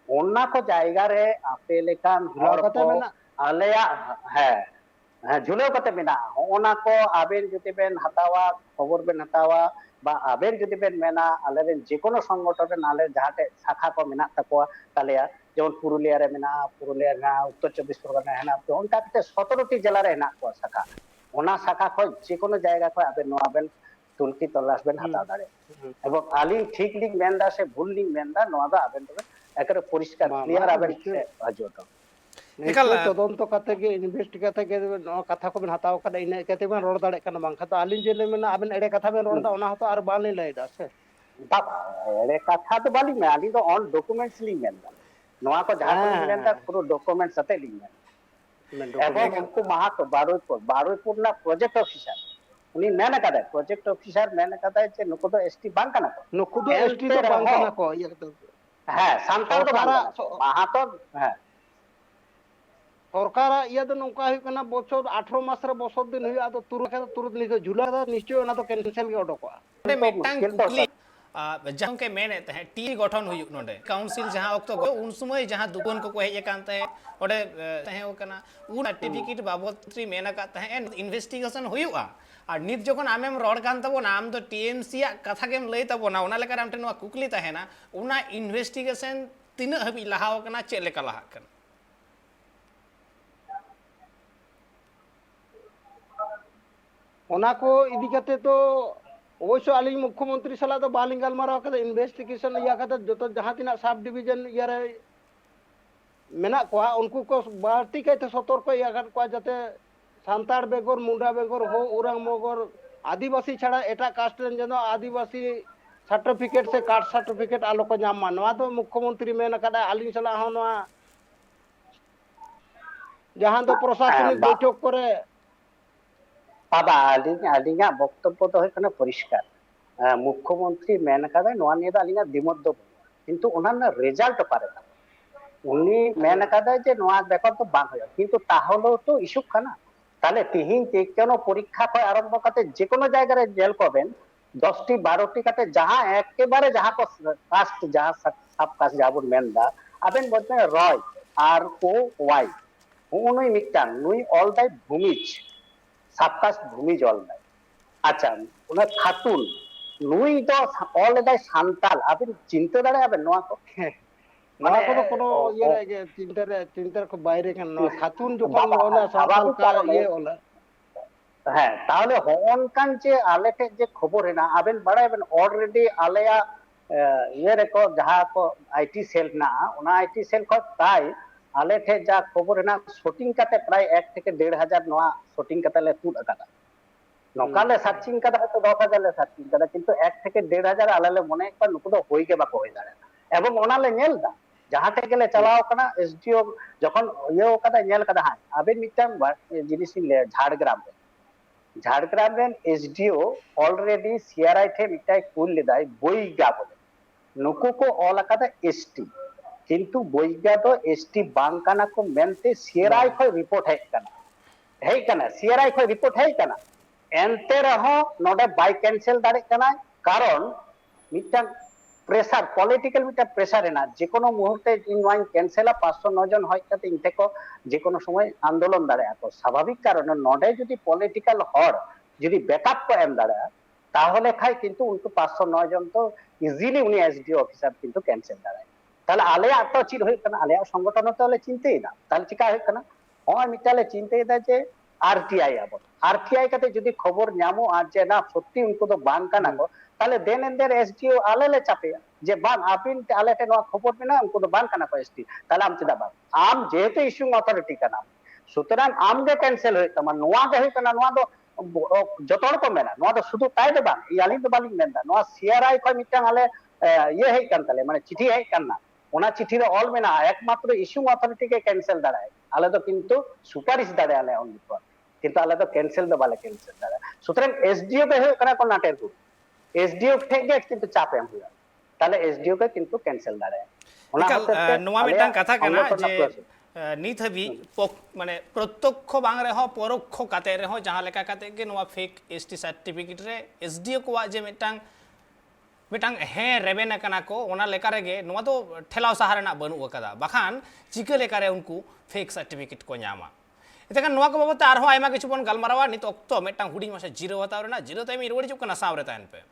ओना को जायगा रे आपे लेकान झुलाव कते मेना आलेया है झुलेव कते मेना ओना को आबेन जति बेन हतावा खबर बेन हतावा बा आबेन जति बेन मेना आलेरेन जे कोनो संगठन नाले जहाते शाखा को मेना तको तालेया जेमन पुरुलिया रे मेना पुरुलिया ना उत्तर 24 परगना हेना तो उनका कते 17 टी जिला रे हेना को शाखा ओना शाखा को जे कोनो जायगा को आबेन नो आबेन तुलकी तलाश बेन हता दाड़े এবং আলিং ঠিক লিং মেনদা সে ভুল লিং মেনদা নোয়া দা আবেন তো একেবারে পরিষ্কার ক্লিয়ার আবেন আজত निकल तदंत काते के इन्वेस्टिगेट के कथा को बिन हताव कदा इन केते बन रोड दाड़े कना बांखा तो आलिन जे मेना आबेन एडे कथा बेन रोड दा ओना हतो आर बाले लैदा से बाबा एडे कथा तो बाली में आलिन तो ऑन डॉक्यूमेंट्स लिं मेनदा নোয়া को जहां मेनदा पुरो डॉक्यूमेंट सते लिं मेनदा এবং उनको महातो बारुईपुर ना प्रोजेक्ट ऑफिसर उनी मेन कदा प्रोजेक्ट ऑफिसर मेन कदा जे नुको तो एसटी बांक कना को नुको तो एसटी तो बांक कना को ये तो ᱦᱮᱸ ᱥᱟᱱᱛᱟᱲ ᱫᱚ ᱵᱟᱝ ᱥᱚᱨᱠᱟᱨᱟᱜ ᱠᱟᱱᱟ, ᱢᱟᱦᱟᱛᱚ ᱦᱮᱸ সরকার ইয়া তো নৌকা হয়ে কানা বছর 18 মাস রে বছর দিন হই আদো তুরুত লিখে ঝুলা দা নিশ্চয় ওনা তো ক্যান্সেল গে অডকवा नोडे तो मिट्टांग मुश्किल तो कुकली जहां के मेन तहे टी गठन हुई नोडे काउंसिल जहां ऑक्टो गो उन समय जहां दुकान को हेज कानते ओडे तहे ओकना उन सर्टिफिकेट बाबत त्री मेना का तहे इन्वेस्टिगेशन हुआ और नित जखन आमेम रड कान तबो नाम तो टीएमसी या कथा केम लई तबो ना ओना लेकर आमटे नवा कुकली तहेना उना इन्वेस्टिगेशन तीन हबी लहाव कना चे लेका लहा कना ওনা কো ইদি কাতে তো অবশ্য আলিং মুখ্যমন্ত্রী সালা তো বালিং গালমারাও কাতে ইনভেস্টিগেশন ইয়া কাতে যত জাহাঁ তিনা সাব ডিভিশন ইয়ারে মেনা কোয়া উনকু কো বাড়তি কাইতে সতর্ক ইয়া কাত কোয়া যাতে সান্তাড় বেগর মুন্ডা বেগর হো উরাং মগর আদিবাসী ছাড়া এটা কাস্ট রেন যেন আদিবাসী সার্টিফিকেট সে কাস্ট সার্টিফিকেট আলো কো নাম মানवा তো মুখ্যমন্ত্রী মেনা কাদা আলিং সালা হনवा জাহাঁ তো প্রশাসনিক বৈঠক করে বাবা আলিঙা বক্তব্য তো হয়ে পরিষ্কার মুখ্যমন্ত্রী মেন কাদা নোয়া নিয়ে আলিঙা দ্বিমত দো কিন্তু ওনার না রেজাল্ট পারে না উনি মেন কাদা যে নোয়া ব্যাপার তো বাং হয় কিন্তু তাহলেও তো ইস্যু কানা তাহলে তিহিন যে কোনো পরীক্ষা কয় আরম্ভ কাতে যে কোনো জায়গায় জেল পাবেন 10টি 12টি কাতে যাহা একেবারে যাহা কাস্ট যাহা সাব কাস্ট যাবুন মেনদা আবেন বলতে রয় আর ও ওয়াই উনি মিটাং নুই অল দাই ভূমিজ সাবকাস্ট ভূমি জল নাই আচ্ছা ওনার খাতুন নুই তো অল দাই সান্তাল আপনি চিনতে দাঁড়াবেন নোয়া তো মানে কোনো ইয়ে লাগে চিন্তার খুব বাইরে কেন খাতুন যখন ওলা সাবাল কা ইয়ে ওলা হ্যাঁ তাহলে হনকান যে আলেটে যে খবর হেনা আবেন বাড়াইবেন অলরেডি আলেয়া ইয়ে রেকো যাহা কো আইটি সেল না ওনা আইটি সেল কো তাই আলেঠে যা খবর হেনা শুটিং কাতে প্রায় 1 থেকে 1.5 নোয়া শুটিং কাতে লে তুড আকাদা নকালে সার্চিং কাদা তো 10,000 লে সার্চিং কাদা কিন্তু 1 থেকে 1.5 আলালে মনে একবার নুকু তো হই গে বা কই দাঁড়া এবং ওনালে নেল দা যাহাতে গেলে চালাও কানা এসডিও যখন ইয়ে কাদা নেল কাদা হ্যাঁ আবেন মিটাং জিনিস ঝাড়গ্রাম রেন এসডিও অলরেডি সিআরআই ঠে মিটাই কুল লেদাই বইগা বলে নুকু কো অলাকাদা এসটি কিন্তু বইগা তো এসটি বাংকানা কো মেনতে সিআরআই খয় রিপোর্ট হেই কানা সিআরআই খয় রিপোর্ট হেই কানা এনতে রহ নডে বাই ক্যান্সেল দাঁড়ে কানা কারণ মিটাং প্রেসার পলিটিক্যাল মিটা প্রেসার না যে কোনো মুহূর্তে ইনওয়াইন ক্যান্সেলা 509 জন হয় কাতে ইনতেকো যে কোনো সময় আন্দোলন দাঁড়ে আকো স্বাভাবিক কারণে নডে যদি পলিটিক্যাল হর যদি ব্যাকআপ কো এম দাঁড়া তাহলে খাই কিন্তু উনকু 509 জন তো ইজিলি উনি এসডিও অফিসার কিন্তু ক্যান্সেল দাঁড়ায় তাহলে আলেয়া তো চির হই কানা আলেয়া সংগঠন তো হলে চিনতেই না তাহলে চিকা হই কানা হয় মিটালে চিনতেই দা যে আরটিআই আবো আরটিআই কাতে যদি খবর নামো আর যে না সত্যি উনকু তো বাং কানা গো তাহলে দেন এন্ড দেয়ার এসডিও আলেলে চাপে যে বাং আপিন আলেতে নোয়া খবর বিনা উনকু তো বাং কানা কো এসটি তাহলে আম চিদা বাং আম যেহেতু ইস্যু অথরিটি কানা সুতরাং আম গে ক্যান্সেল হই তামা নোয়া গে হই কানা নোয়া তো যত রকম মেনা নোয়া তো শুধু তাই দে বাং ইয়ালি তো বালিং মেনদা নোয়া সিআরআই কয় মিটাং আলে ইয়ে হেই কান তালে মানে চিঠি হেই কান না ওনা চিঠির অল মেনা একমাত্র ইস্যু অথরিটি কে ক্যান্সেল দাঁড়ায় আলে তো কিন্তু সুপারিশ দাঁড়ায় আলে অনলি কিন্তু আলে তো ক্যান্সেল দো বালে ক্যান্সেল দাঁড়ায় সুতরাং এসডিও কে হই কানা কোন নাটের গু এসডিও থেকে কিন্তু চাপ এম হুয়া তাহলে এসডিও কে কিন্তু ক্যান্সেল দাঁড়ায় ওনা হতে নোয়া মিটাং কথা কেনা যে নিত হবি মানে প্রত্যক্ষ বাং রে হ পরোক্ষ কাতে রে হ যাহা লেখা কাতে গে নোয়া ফেক এসটি সার্টিফিকেট রে এসডিও কোয়া যে মিটাং मिटांग हे रेबेन कना को ओना लेकर गे नोआ तो ठेलाव सहारा ना बनू कदा बखान चिके लेकर उनको फेक सर्टिफिकेट को नामा इतकन नोआ को बाबत आर हो आयमा किछु बन गलमारावा नित ऑक्तो मिटांग हुडी मासे जीरो बताव ना जीरो टाइम इरवडी चुक ना सावरे तान पे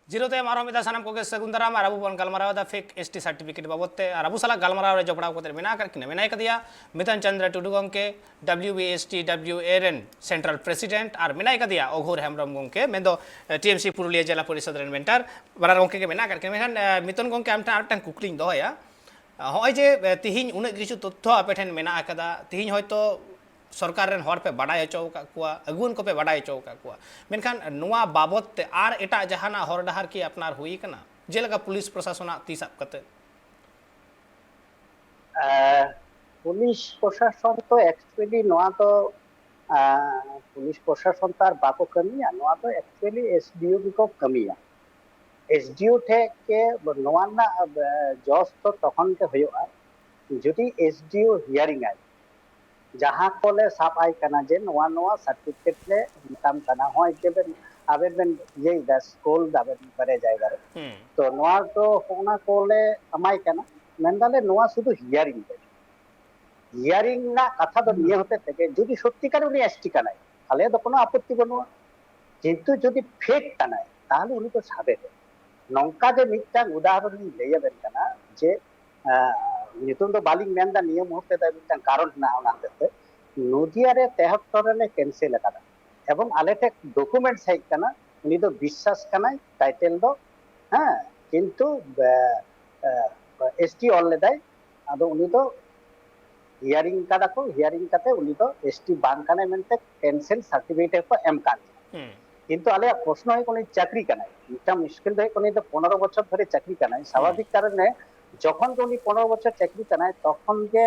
जीरो ते मारो मिदा सनम को के सगुंदरा मा राबू बन गलमारावा दा फेक एसटी सर्टिफिकेट बाबते राबू सला गलमारावा रे जपड़ा को मेना कर किने मेना कदिया मितन चंद्र टुडू गंके डब्ल्यूबीएसटी डब्ल्यूएरएन सेंट्रल प्रेसिडेंट और मेना कदिया ओघोर हेमरम गंके मेदो टीएमसी पुरुलिया जिला परिषद रेन मेंटर बरार गंके के मेना कर मेखान मितन गंके आमटा आरटां कुकलिंग दोया होय जे तिहिन उने किछु तथ्य आपेठेन मेना कदा तिहिन होयतो सरकार रेन हर पे बाडाय हचो का कुआ अगुन को पे बाडाय हचो का कुआ मेनखान नुआ बाबत ते आर एटा जहाना हर डहार की अपनार हुई कना जेलका पुलिस प्रशासन तीसाब कते पुलिस प्रशासन तो एक्चुअली नुआ तो पुलिस प्रशासन तो बाको कमिया नोआ तो एक्चुअली एसडीओ को कमिया एसडीओ ठे के नोआ ना जस तो तखन के होयोआ जुदी एसडीओ हियरिंग आय जहां कोले साप आय कना जे नोआ नोआ सर्टिफिकेट ले मिताम कना होय के बेन आबेन बेन ये दा स्कूल दाबेन बारे जायगा रे तो नोआ तो होना कोले अमाय कना मेंदाले नोआ शुधु हियरिंग हियरिंग ना कथा तो निये होते थे जुदी सत्यिकार उनी एसटी कानाय ताहले तो कोनो आपत्ति बनुआ किंतु जुदी फेक कानाय ताहले उनी तो साबे नौका जे मिटांग उदाहरण लैया बेन कना जे नितुन तो बालिंग मेंदा नियम होते दा मिटांग कारण ना ओना हते नदिया रे 73 ने कैंसिल करा एवं आले टे डॉक्यूमेंट्स है कना उनी तो विश्वास कनाय टाइटल दो हां किंतु एसटी ऑल लेदाय आदो उनी तो हियरिंग कादा को हियरिंग काते उनी तो एसटी बांग काने मेनते कैंसिल सर्टिफिकेट को एम कान किंतु आले प्रश्न है कोनी चाकरी कानाय इटा मुश्किल दे कोनी तो 15 বছর ধরে চাকরি কানায় স্বাভাবিক কারণে যখন উনি 15 বছর চাকরি কানায় তখন যে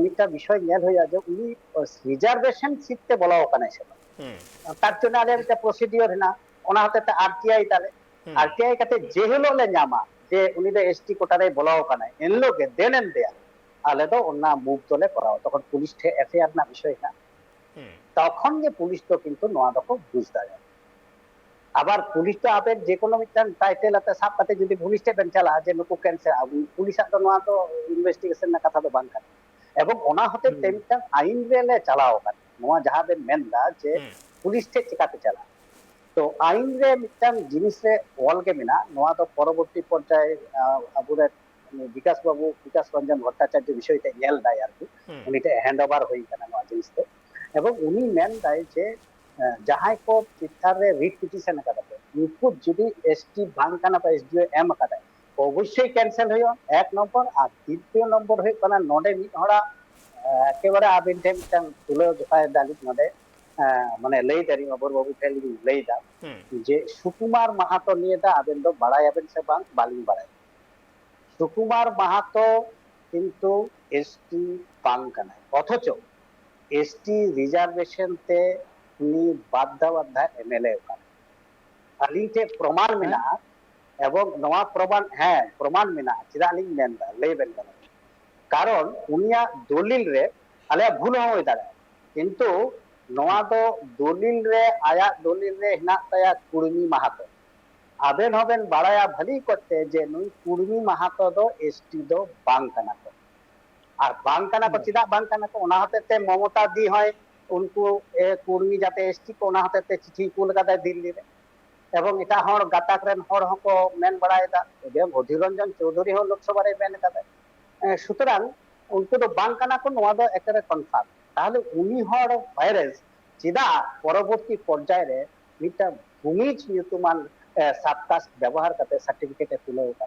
মিটা বিষয় নেল হইয়া যে উনি রিজার্ভেশন শিখতে বলা ওখানে ছিল তার জন্য আলে একটা প্রসিডিওর না ওনা হতে আরটিআই তালে আরটিআই কাতে যে হলো লে নামা যে উনি তো এসটি কোটারে বলা ওখানে এনলোকে দেনেন দেয়া আলে তো ওনা মুভ তোলে করাও তখন পুলিশ এফআইআর না বিষয় না তখন যে পুলিশ তো কিন্তু নোয়া দক বুঝতে যায় আবার পুলিশ তো আপের যে কোনো মিটান টাইটেল আতে সাপ কাতে যদি পুলিশ টেপেন চালা যে নুকু ক্যান্সার পুলিশ তো নোয়া তো ইনভেস্টিগেশন না কথা তো বান কানে এবং ওনা হতে তেমটা আইন রেলে চালাও কানে নোয়া যাহাবে মেনদা যে পুলিশ তে চিকাতে চালা তো আইন রে মিটান জিনিস রে ওয়ালকে মিনা নোয়া তো পরবর্তী পর্যায়ে আবুরে বিকাশ রঞ্জন ভট্টাচার্য বিষয়টা নেল দায় আর কি উনিটা হ্যান্ড ওভার হই কানা নোয়া জিনিসতে এবং উনি মেন দায় যে जहां को चिट्ठार रे रिट पिटिशन कादाते उनको যদি এসটি বাংকানা বা এসডিও এম কাদায় অবশ্যই ক্যান্সেল হইও এক নম্বর আর দ্বিতীয় নম্বর হই কানা নডে মি হড়া একেবারে আবিন টেম তুলে জোখায় দালিত নডে মানে লই দারি অবর বাবু ঠেলি লই দা যে সুকুমার মাহাতো নিয়ে দা আবেন তো বাড়াই আবেন সে বাং বালিং বাড়াই সুকুমার মাহাতো কিন্তু এসটি বাংকানা অথচ এসটি রিজার্ভেশন তে উনি বাধ্যবাধা এমএলএ ওখানে আলিতে প্রমাণ মেনা এবং নয়া প্রমাণ হ্যাঁ প্রমাণ মেনা চিরালিং মেনদা লেবেন কেন কারণ উনিয়া দলিল রে আলে ভুল হই দাঁড়ায় কিন্তু নয়া তো দলিল রে আয়া দলিল রে হিনা তায়া কুর্মি মাহাতো আবেন হবেন বাড়ায়া ভালি করতে যে নুই কুর্মি মাহাতো দো এসটি দো বাংকানা কো আর বাংকানা কো চিদা বাংকানা কো ওনা হতে মমতা দি হয় उनको कुर्मी जाते एसटी को ना हते चिठी कुल कादा दिल्ली रे एवं इटा हर गाताक रेन हर हको मेन बड़ायदा एवं अधीर रंजन चौधरी हो लोकसभा रे मेन कादा सुतरां उनको तो बांग काना को नोआ दो एकरे कन्फार्म ताहले उनी हर भाइरस चिदा परवर्ती पर्याय रे मिटा भूमिज नियुतमान साबकास्ट व्यवहार करते सर्टिफिकेट तुले का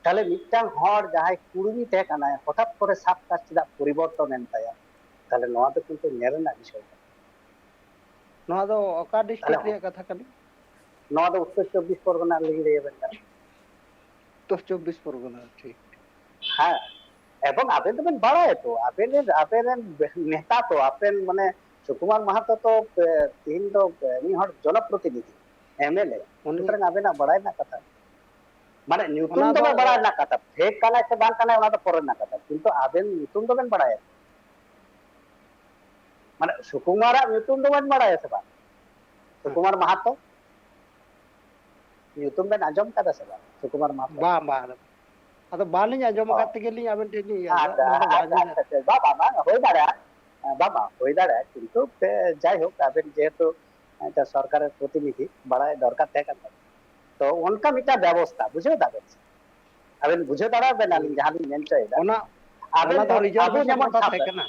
ताहले मिटांग हर जहाय कुर्मी ते काना हठाৎ করে সাবকাস্ট চিদা পরিবর্তন এন তায়া তাহলে নোয়া তো কিন্তু নেরে না বিষয় নোয়া তো অকা ডিস্ট্রিক্ট রে কথা কালি নোয়া তো উত্তর 24 পরগনা লিগে যাবেন না তো 24 পরগনা ঠিক হ্যাঁ এবং আবেন তো বাড়ায় তো আবেন নেতা তো আবেন মানে সুকুমার মাহাতো তো তিন তো নি হর জনপ্রতিনিধি এমএলএ উনতরং আবেন বাড়ায় না কথা মানে নিউটন তো বাড়ায় না কথা ফেক কানা সে বান কানা ওনা তো পরে না কথা কিন্তু আবেন নিউটন তো বাড়ায় মানে সুকুমার নিউটন তো বাড়ায় আছে বা সুকুমার মাহাতো নিউটন বেন আজম কাদা সে সুকুমার মাহাতো বা বা আতো বালিং আজম কাতে গেলি আবেন টেনি বাবা হই দাঁড়া বাবা হই দাঁড়া কিন্তু যাই হোক আবেন যেহেতু এটা সরকারের প্রতিনিধি বাড়ায় দরকার থাকে না তো উনকা মিটা ব্যবস্থা বুঝে দাঁড়াবেন আবেন বুঝে দাঁড়াবেন আমি যাহাবি মেন চাই ওনা আবেন তো রিজার্ভেশন কোটা থাকে না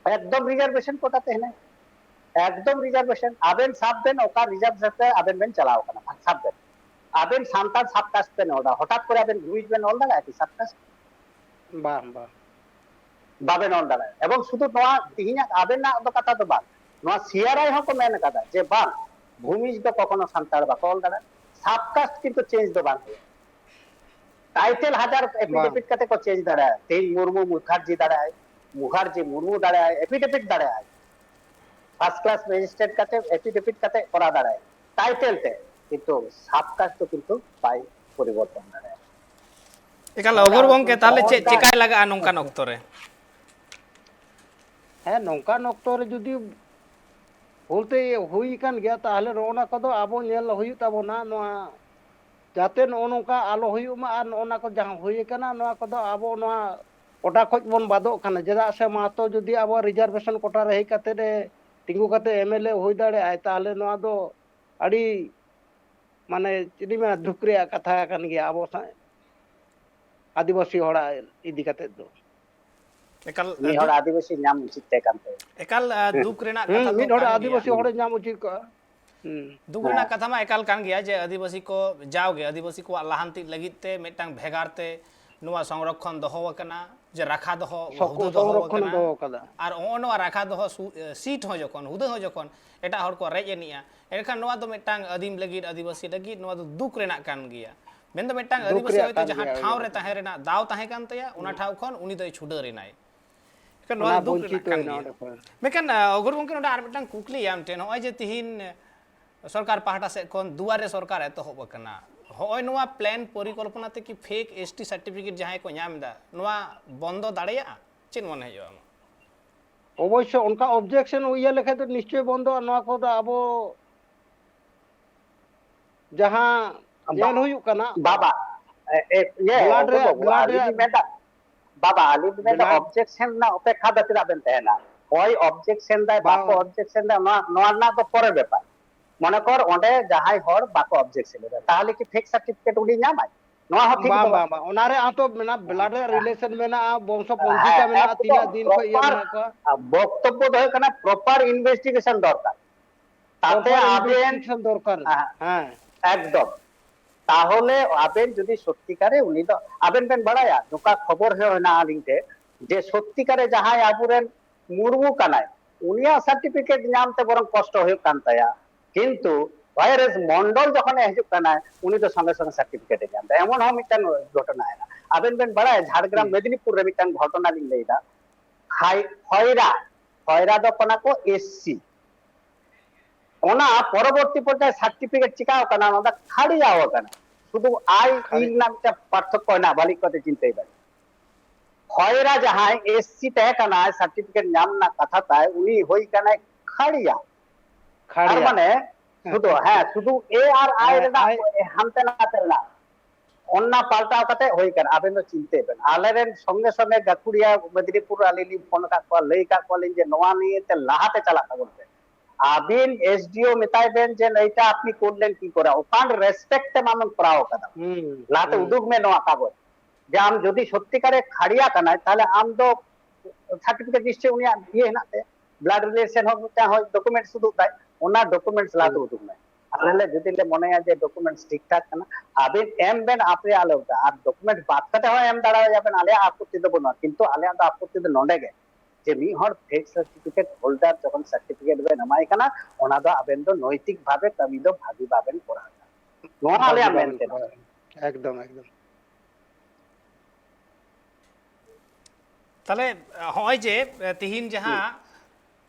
একদম রিজার্ভেশন কোটাতে है ना একদম রিজার্ভেশন আবেন সাব দেন ওকা রিজার্ভ সাথে আবেন বেন চালাও না সাব দেন আবেন সান্তাল সাবকাস্ট পেন ওটা হঠাৎ করে আবেন বুঝবেন অল দাঁড়ায় কি সাবকাস্ট বা বা বাবেন অল দাঁড়ায় এবং শুধু নোয়া তিহিনা আবেন না তো কথা তো বা নোয়া সিআরআই হকো মেন কথা যে বা ভূমিজ তো কখনো সান্তাল বা কল দাঁড়ায় সাবকাস্ট কিন্তু চেঞ্জ তো বান টাইটেল হাজার এপিডেভিট কাতে কো চেঞ্জ দাঁড়ায় তেই মুর্মু মুখার্জি দাঁড়ায় মুখার্জি মুর্মু দাঁড়ায় এপিডেভিট দাঁড়ায় ফার্স্ট ক্লাস ম্যাজিস্ট্রেট কাছে এফিডেভিট কাছে করা দাঁড়ায় টাইটেল তে, কিন্তু সাবকাস্ট তো কিন্তু বাই পরিবর্তন দাঁড়ায়। ᱮᱠᱟᱞ ᱚᱜᱚᱨ ᱜᱚᱝᱠᱮ ᱛᱟᱦᱞᱮ ᱪᱮᱫ ᱪᱮᱠᱟᱭ ᱞᱟᱜᱟᱜᱼᱟ ᱱᱚᱝᱠᱟᱱ ᱚᱠᱛᱚ ᱨᱮ? ᱦᱮᱸ ᱱᱚᱝᱠᱟᱱ ᱚᱠᱛᱚ ᱨᱮ ᱡᱩᱫᱤ ᱵᱷᱩᱞᱛᱮ ᱦᱩᱭ ᱟᱠᱟᱱ ᱜᱮᱭᱟ ᱛᱟᱦᱞᱮ ᱱᱚᱜᱼᱚ ᱱᱟ ᱠᱚᱫᱚ ᱟᱵᱚ ᱧᱮᱞ ᱦᱩᱭᱩᱜ ᱛᱟᱵᱚᱱᱟ, ᱱᱚᱣᱟ যাতে ᱱᱚᱜᱼᱚ ᱱᱚᱝᱠᱟ ᱟᱞᱚ ᱦᱩᱭᱩᱜ ᱢᱟ, ᱟᱨ ᱱᱚᱜᱼᱚ ᱱᱟ ᱠᱚ ᱡᱟᱦᱟᱸ ᱦᱩᱭ ᱟᱠᱟᱱᱟ ᱱᱚᱣᱟ ᱠᱚᱫᱚ ᱟᱵᱚ ᱱᱚᱣᱟ ᱠᱳᱴᱟ ᱠᱷᱚᱡ ᱵᱚᱱ ᱵᱟᱫᱚᱜ ᱠᱟᱱᱟ, ᱪᱮᱫᱟᱜ ᱥᱮ ᱢᱟᱛᱚ ᱡᱩᱫᱤ ᱟᱵᱚ ᱨᱤᱡᱟᱨᱵᱷᱮᱥᱚᱱ ᱠᱳᱴᱟ ᱨᱮ ᱦᱮᱡ ᱠᱟᱛᱮ ᱛᱤᱸᱜᱩ ᱠᱟᱛᱮ ᱮᱢᱮᱞᱮ ᱦᱩᱭ ᱫᱟᱲᱮᱭᱟᱜᱼᱟᱭ, ᱛᱟᱦᱞᱮ ᱱᱚᱣᱟ ᱫᱚ ᱟᱹᱰᱤ ᱢᱟᱱᱮ ᱪᱮᱫ ᱤᱧ ᱢᱮᱱᱟ ᱫᱩᱠ ᱨᱮᱭᱟᱜ ᱠᱟᱛᱷᱟ ᱠᱟᱱ ᱜᱮᱭᱟ ᱟᱵᱚ ᱟᱹᱫᱤᱵᱟᱹᱥᱤ ᱦᱚᱲᱟᱜ ᱤᱫᱤ ᱠᱟᱛᱮᱫ ᱫᱚ। ᱮᱠᱟᱞ ᱢᱤᱫ ᱦᱚᱲ ᱟᱹᱫᱤᱵᱟᱹᱥᱤ ᱧᱟᱢ ᱩᱪᱤᱛ ᱛᱟᱦᱮᱸ ᱠᱟᱱ ᱛᱟᱭᱟ। ᱮᱠᱟᱞ ᱫᱩᱠ ᱨᱮᱱᱟᱜ ᱠᱟᱛᱷᱟ ᱫᱚ ᱢᱤᱫ ᱦᱚᱲ ᱠᱟᱱ ᱜᱮᱭᱟ। ᱟᱹᱫᱤᱵᱟᱹᱥᱤ ᱦᱚᱲ ᱧᱟᱢ ᱩᱪᱤᱛ ᱠᱚᱜᱼᱟ। दुख रना कथा मा एकाल कान गया जे आदिवासी को जाओगे आदिवासी को लाहांति लगित ते मिटांग भेगार ते नुआ संरक्षण दहो वकना जे राखा दहो हुदो दहो संरक्षण वकना दहो कदा और नुआ राखा दहो सीट हो जखन हुदो हो जखन एटा हर को रेज एनिया एनखान नुआ दो मिटांग आदिम लगित आदिवासी लगित नुआ दो दुख रेना कान गया मेन दो मिटांग आदिवासी होइते जहां ठाव रे ताहे रेना दाव ताहे कान तया उना ठाव खन उनी दो छुडा रेनाय kan नुआ दुख रेना कान गया मेकन अगर गंके नोडा आर मिटांग कुकली याम टेन होय जे तिहिन सरकार पाहटा से कौन दुआरे सरकार एतहब करना होय नुआ प्लान परिकल्पना ते कि फेक एसटी सर्टिफिकेट जहां को नाम दा नुआ बंद दाड़िया चेन मन हयो অবশ্য उनका ऑब्जेक्शन हुई लेखे तो निश्चय बंद नवा को तो अब जहां जेल हुई कना बाबा ये ब्लड अली मेदा बाबा अली मेदा ऑब्जेक्शन ना अपेक्षा दा चला बेन तहना होय ऑब्जेक्शन दा बाको ऑब्जेक्शन दा नोआ ना तो परे ব্যাপার মনে কর ওডে যাহাই হর বাকো অবজেকশন এর তাহলে কি ফেক সার্টিফিকেট উনি নামাই নোয়া হ ঠিক বাবা বাবা ওনারে আতো মেনা ব্লাড রিলেশন মেনা বংশ পঞ্জিকা মেনা তিনা দিন কো ইয়া মেনা কো বক্তব্য দয় কানা প্রপার ইনভেস্টিগেশন দরকার তাতে আবেন দরকার হ্যাঁ একদম তাহলে আবেন যদি সত্যিকারে উনি তো আবেন বেন বাড়ায়া নৌকা খবর হয় না আলিংতে যে সত্যিকারে যাহাই আবুরেন মুরমু কানায় উনিয়া সার্টিফিকেট নামতে বরং কষ্ট হয়ে কান্তায়া কিন্তু ভাইরাস মন্ডল যখন হিজুক কানায় উনি তো সঙ্গে সঙ্গে সার্টিফিকেট নামতে এমন হয় মিটান ঘটনা হয় না আবেন বেন বাড়ায় ঝাড়গ্রাম মেদিনীপুর রে মিটান ঘটনা লিং লইদা খয়রা খয়রা দপনা কো এসসি ওনা পরবর্তী পর্যায়ে সার্টিফিকেট চিকাও কানা ওটা খাড়ি যাও কানা শুধু আই ইন নামটা পার্থক্য না বালিক কথা চিন্তাই পারে খয়রা যাহাই এসসি তে কানা সার্টিফিকেট নাম না কথা তাই উনি হই কানা খাড়িয়া তার মানে শুধু হ্যাঁ শুধু এ আর আই এর না হামতে না তেলা অন্না পাল্টাও কাতে হই কানা আবেন চিনতে পারেন আলেরেন সঙ্গে সঙ্গে গাকুড়িয়া মেদিনীপুর আলিলি ফোন কা কল লই কা কলিন যে নোয়া নিয়ে তে লাহাতে চালাতে বলতে আবিন এসডিও মেতাইবেন যে এইটা আপনি করলেন কি করে ওখান রেসপেক্টে মানুষ করাও কথা লাতে উদ্যোগ মে নোয়া কাগজ যে আম যদি সত্যিকারে খাড়িয়া কানায় তাহলে আম তো সার্টিফিকেট নিশ্চয় উনি দিয়ে নাতে ব্লাড রিলেশন হোক হয় ডকুমেন্ট শুধু তাই ওনার ডকুমেন্টস লাতে উদ্যোগ নাই আলে যদি মনে হয় যে ডকুমেন্টস ঠিকঠাক না আবিন এম বেন আপনি আলোটা আর ডকুমেন্ট বাদ কাতে হয় এম দাঁড়ায় যাবেন আলে আপত্তি দেব না কিন্তু আলে তো আপত্তি দে নডে গে যে মি হর ফেক সার্টিফিকেট হোল্ডার যখন সার্টিফিকেট বে নামাই কানা ওনা দো আবেন দো নৈতিক ভাবে কামি দো ভাবি পাবেন করা নোয়া আলে আমেন একদম একদম তাহলে হয় যে তিহিন যাহা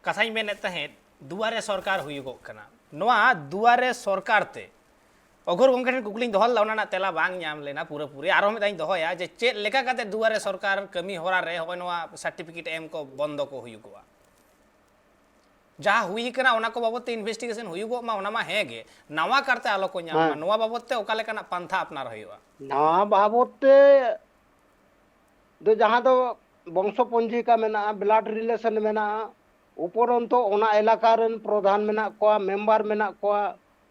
কথাই মেনে তাহেদ দুয়ারে সরকার হুইগক কানা নোয়া দুয়ারে সরকার তে অঘর গঙ্কে কুকলিং দহল লাউনা তেলা বাং নাম লেনা পুরো পুরি আরো আমি দহয়া যে চে লেখা কাতে দুয়ারে সরকার কামি হরা রে হয় নোয়া সার্টিফিকেট এম को বন্ধ को हुईगवा जहाँ हुई कना ओना को बाबत इन्वेस्टिगेशन हुईगो मा ओना मा हेगे नवा करते आलो को नाम नवा बाबत ते ओकाले कना पंथा अपना रहिवा नवा बाबत ते दो जहाँ तो वंश पंजिका मेना ब्लड रिलेशन मेना उपरंतो ओना एलाका रेन प्रधान मेना को मेंबर मेना को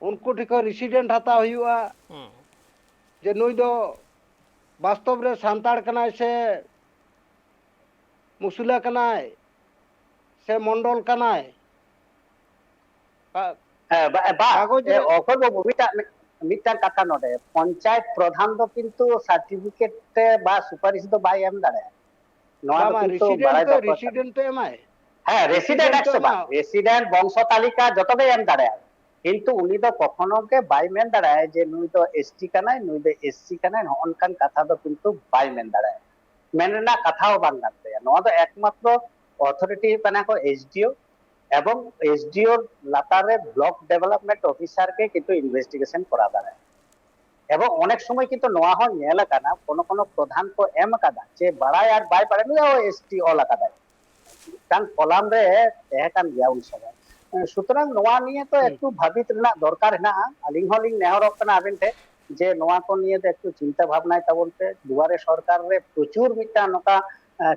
उनको ठीक रेसिडेंट हता हुआ जे नुई दो वास्तव रे सांताड़ कनाय से मुसुला कनाय से मंडल कनाय মিটার কথা নডে পঞ্চায়েত প্রধান তো কিন্তু সার্টিফিকেট বা সুপারিশ তো বাই এম দাঁড়ায় নয়া কিন্তু রেসিডেন্ট তো এমআই হ্যাঁ রেসিডেন্ট 100 রেসিডেন্ট বংশ তালিকা যতটাই এম দাঁড়ায় কিন্তু উনি তো কখনো কে বাইমেন দাঁড়ায় যে নুই তো এসটি কানায় নুই তো এসসি কানায় অনকান কথা তো কিন্তু বাইমেন দাঁড়ায় মেনে না কথাও বাংলাতে নোয়া তো একমাত্র অথরিটি কানা কো এসডিও এবং এসডিও লাতারে ব্লক ডেভেলপমেন্ট অফিসার কে কিন্তু ইনভেস্টিগেশন করা দাঁড়ায় এবং অনেক সময় কিন্তু নোয়া হন ᱧᱮᱞ ᱟᱠᱟᱱᱟ কোন প্রধান কো এম আকাদা যে বাড়ায় আর বাই পারে না এসটি অল আকাদা কারণ কলাম রে তহে কান গিয়া উন সময় সুতরাং নোয়া নিয়ে তো একটু ভাবিত রেনা দরকার হেনা আলিং হলিং নেহরক কানা আবেন তে যে নোয়া কো নিয়ে তো একটু চিন্তা ভাবনায় তাবলতে দুয়ারে সরকার রে প্রচুর মিটা নকা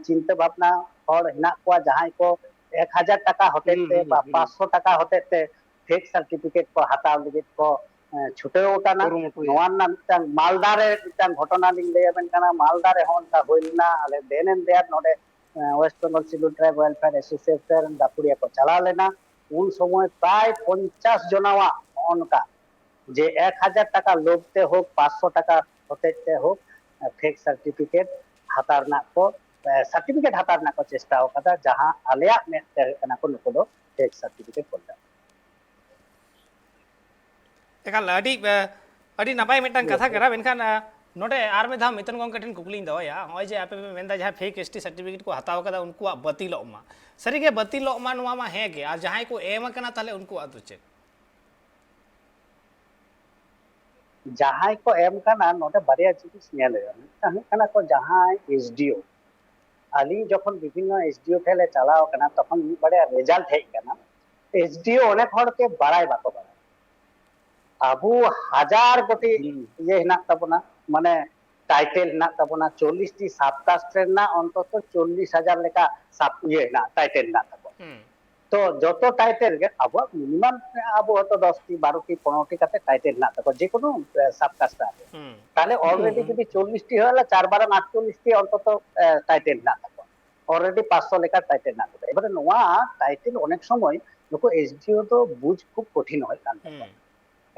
চিন্তা ভাবনা হড় হেনা কোয়া যাহাই কো 1000 টাকা হতেতে বা 500 টাকা হতেতে ফেক সার্টিফিকেট কো হাতাও লিগিত কো ছুটে ওঠানা নোয়া না মিটাং মালদারে মিটাং ঘটনা লিং লেবেন কানা মালদারে হনটা হইলনা আলে দেনেন দেয়ার নডে West Bengal civil tribe welfare association দাপুরিয়া को चला लेना उन समय प्राय 50 जनावा उनका जे 1000 টাকা লোভতে হোক 500 টাকা হতেতে হোক ফেক সার্টিফিকেট হাতার না को সার্টিফিকেট হাতার না को চেষ্টা ওকাদা जहां আলিয়া মে কানা को नुको दो फेक सर्टिफिकेट कोदा एकाल अड़ी नपाय मिटन कथा करा मेनखान नोटे आर में धाम मितन गंग कठिन कुकलिंग दवाया होय जे आपे मेंदा जहां फेक एसटी सर्टिफिकेट को हताव कदा उनको बतिलो मा सरी के बतिलो मा नवा मा है के आ जहां को एम कना ताले उनको आदु चे जहां को एम कना नोटे बारिया जिनिस नेल ताहे कना को जहां एसडीओ আলি যখন বিভিন্ন এসডিও ঠেলে চালাও কেনা তখন বড় রেজাল্ট হেই কেনা এসডিও অনেক হড়কে বাড়াই বাকো বাড়াই আবু হাজার কোটি ইয়ে হিনা তাবনা মানে টাইটেল হিনা তাবনা 40 টি সাবকাস্টের না অন্তত 40,000 লেখা সাব ইয়ে না টাইটেল না তাবো তো যত টাইটেল গে আবু মিনিমাম আবু হয়তো 10 টি 12 টি 15 টি কাতে টাইটেল না তাবো যে কোনো সাবকাস্ট আছে তাহলে অলরেডি যদি 40 টি হলে 4 12 48 টি অন্তত টাইটেল না তাবো অলরেডি 500 লেখা টাইটেল না তাবো এবারে নোয়া টাইটেল অনেক সময় লোক এসডিও তো বুঝ খুব কঠিন হয় কান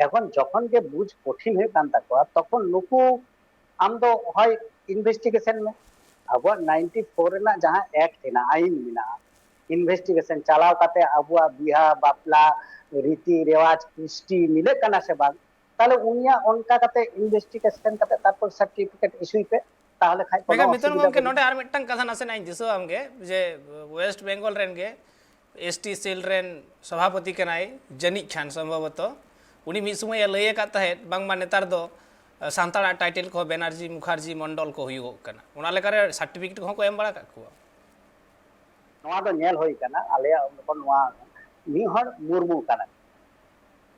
এখন যখন যে বুঝ কঠিন হয়ে কান তাকোয়া তখন নুকু আম তো হয় ইনভেস্টিগেশন में अब 94 ना जहां एक्ट है ना आईन में इन्वेस्टिगेशन चलाव काते अबुआ बिहा बापला रीति रिवाज कृष्टि मिले कना से बाग ताले उनिया उनका काते इन्वेस्टिगेशन काते तारपर सर्टिफिकेट इश्यू पे ताहले खाय मेगा मितन गंग के नोटे आर मिटन कथा नासे नाइन दिसो हमके जे वेस्ट बेंगल रेन के एसटी सेल रेन सभापति केनाय जनी खान संभवतः उनी मिद समय लय का तहे बांगमा नेतार दो सांताड़ा टाइटल को बेनार्जी मुखार्जी मंडल को हुयो कना उना लेकारे सर्टिफिकेट को एम बड़ा काकुआ नोआ दो नेल होई कना आलेया उनको नोआ निहर मुर्मू कना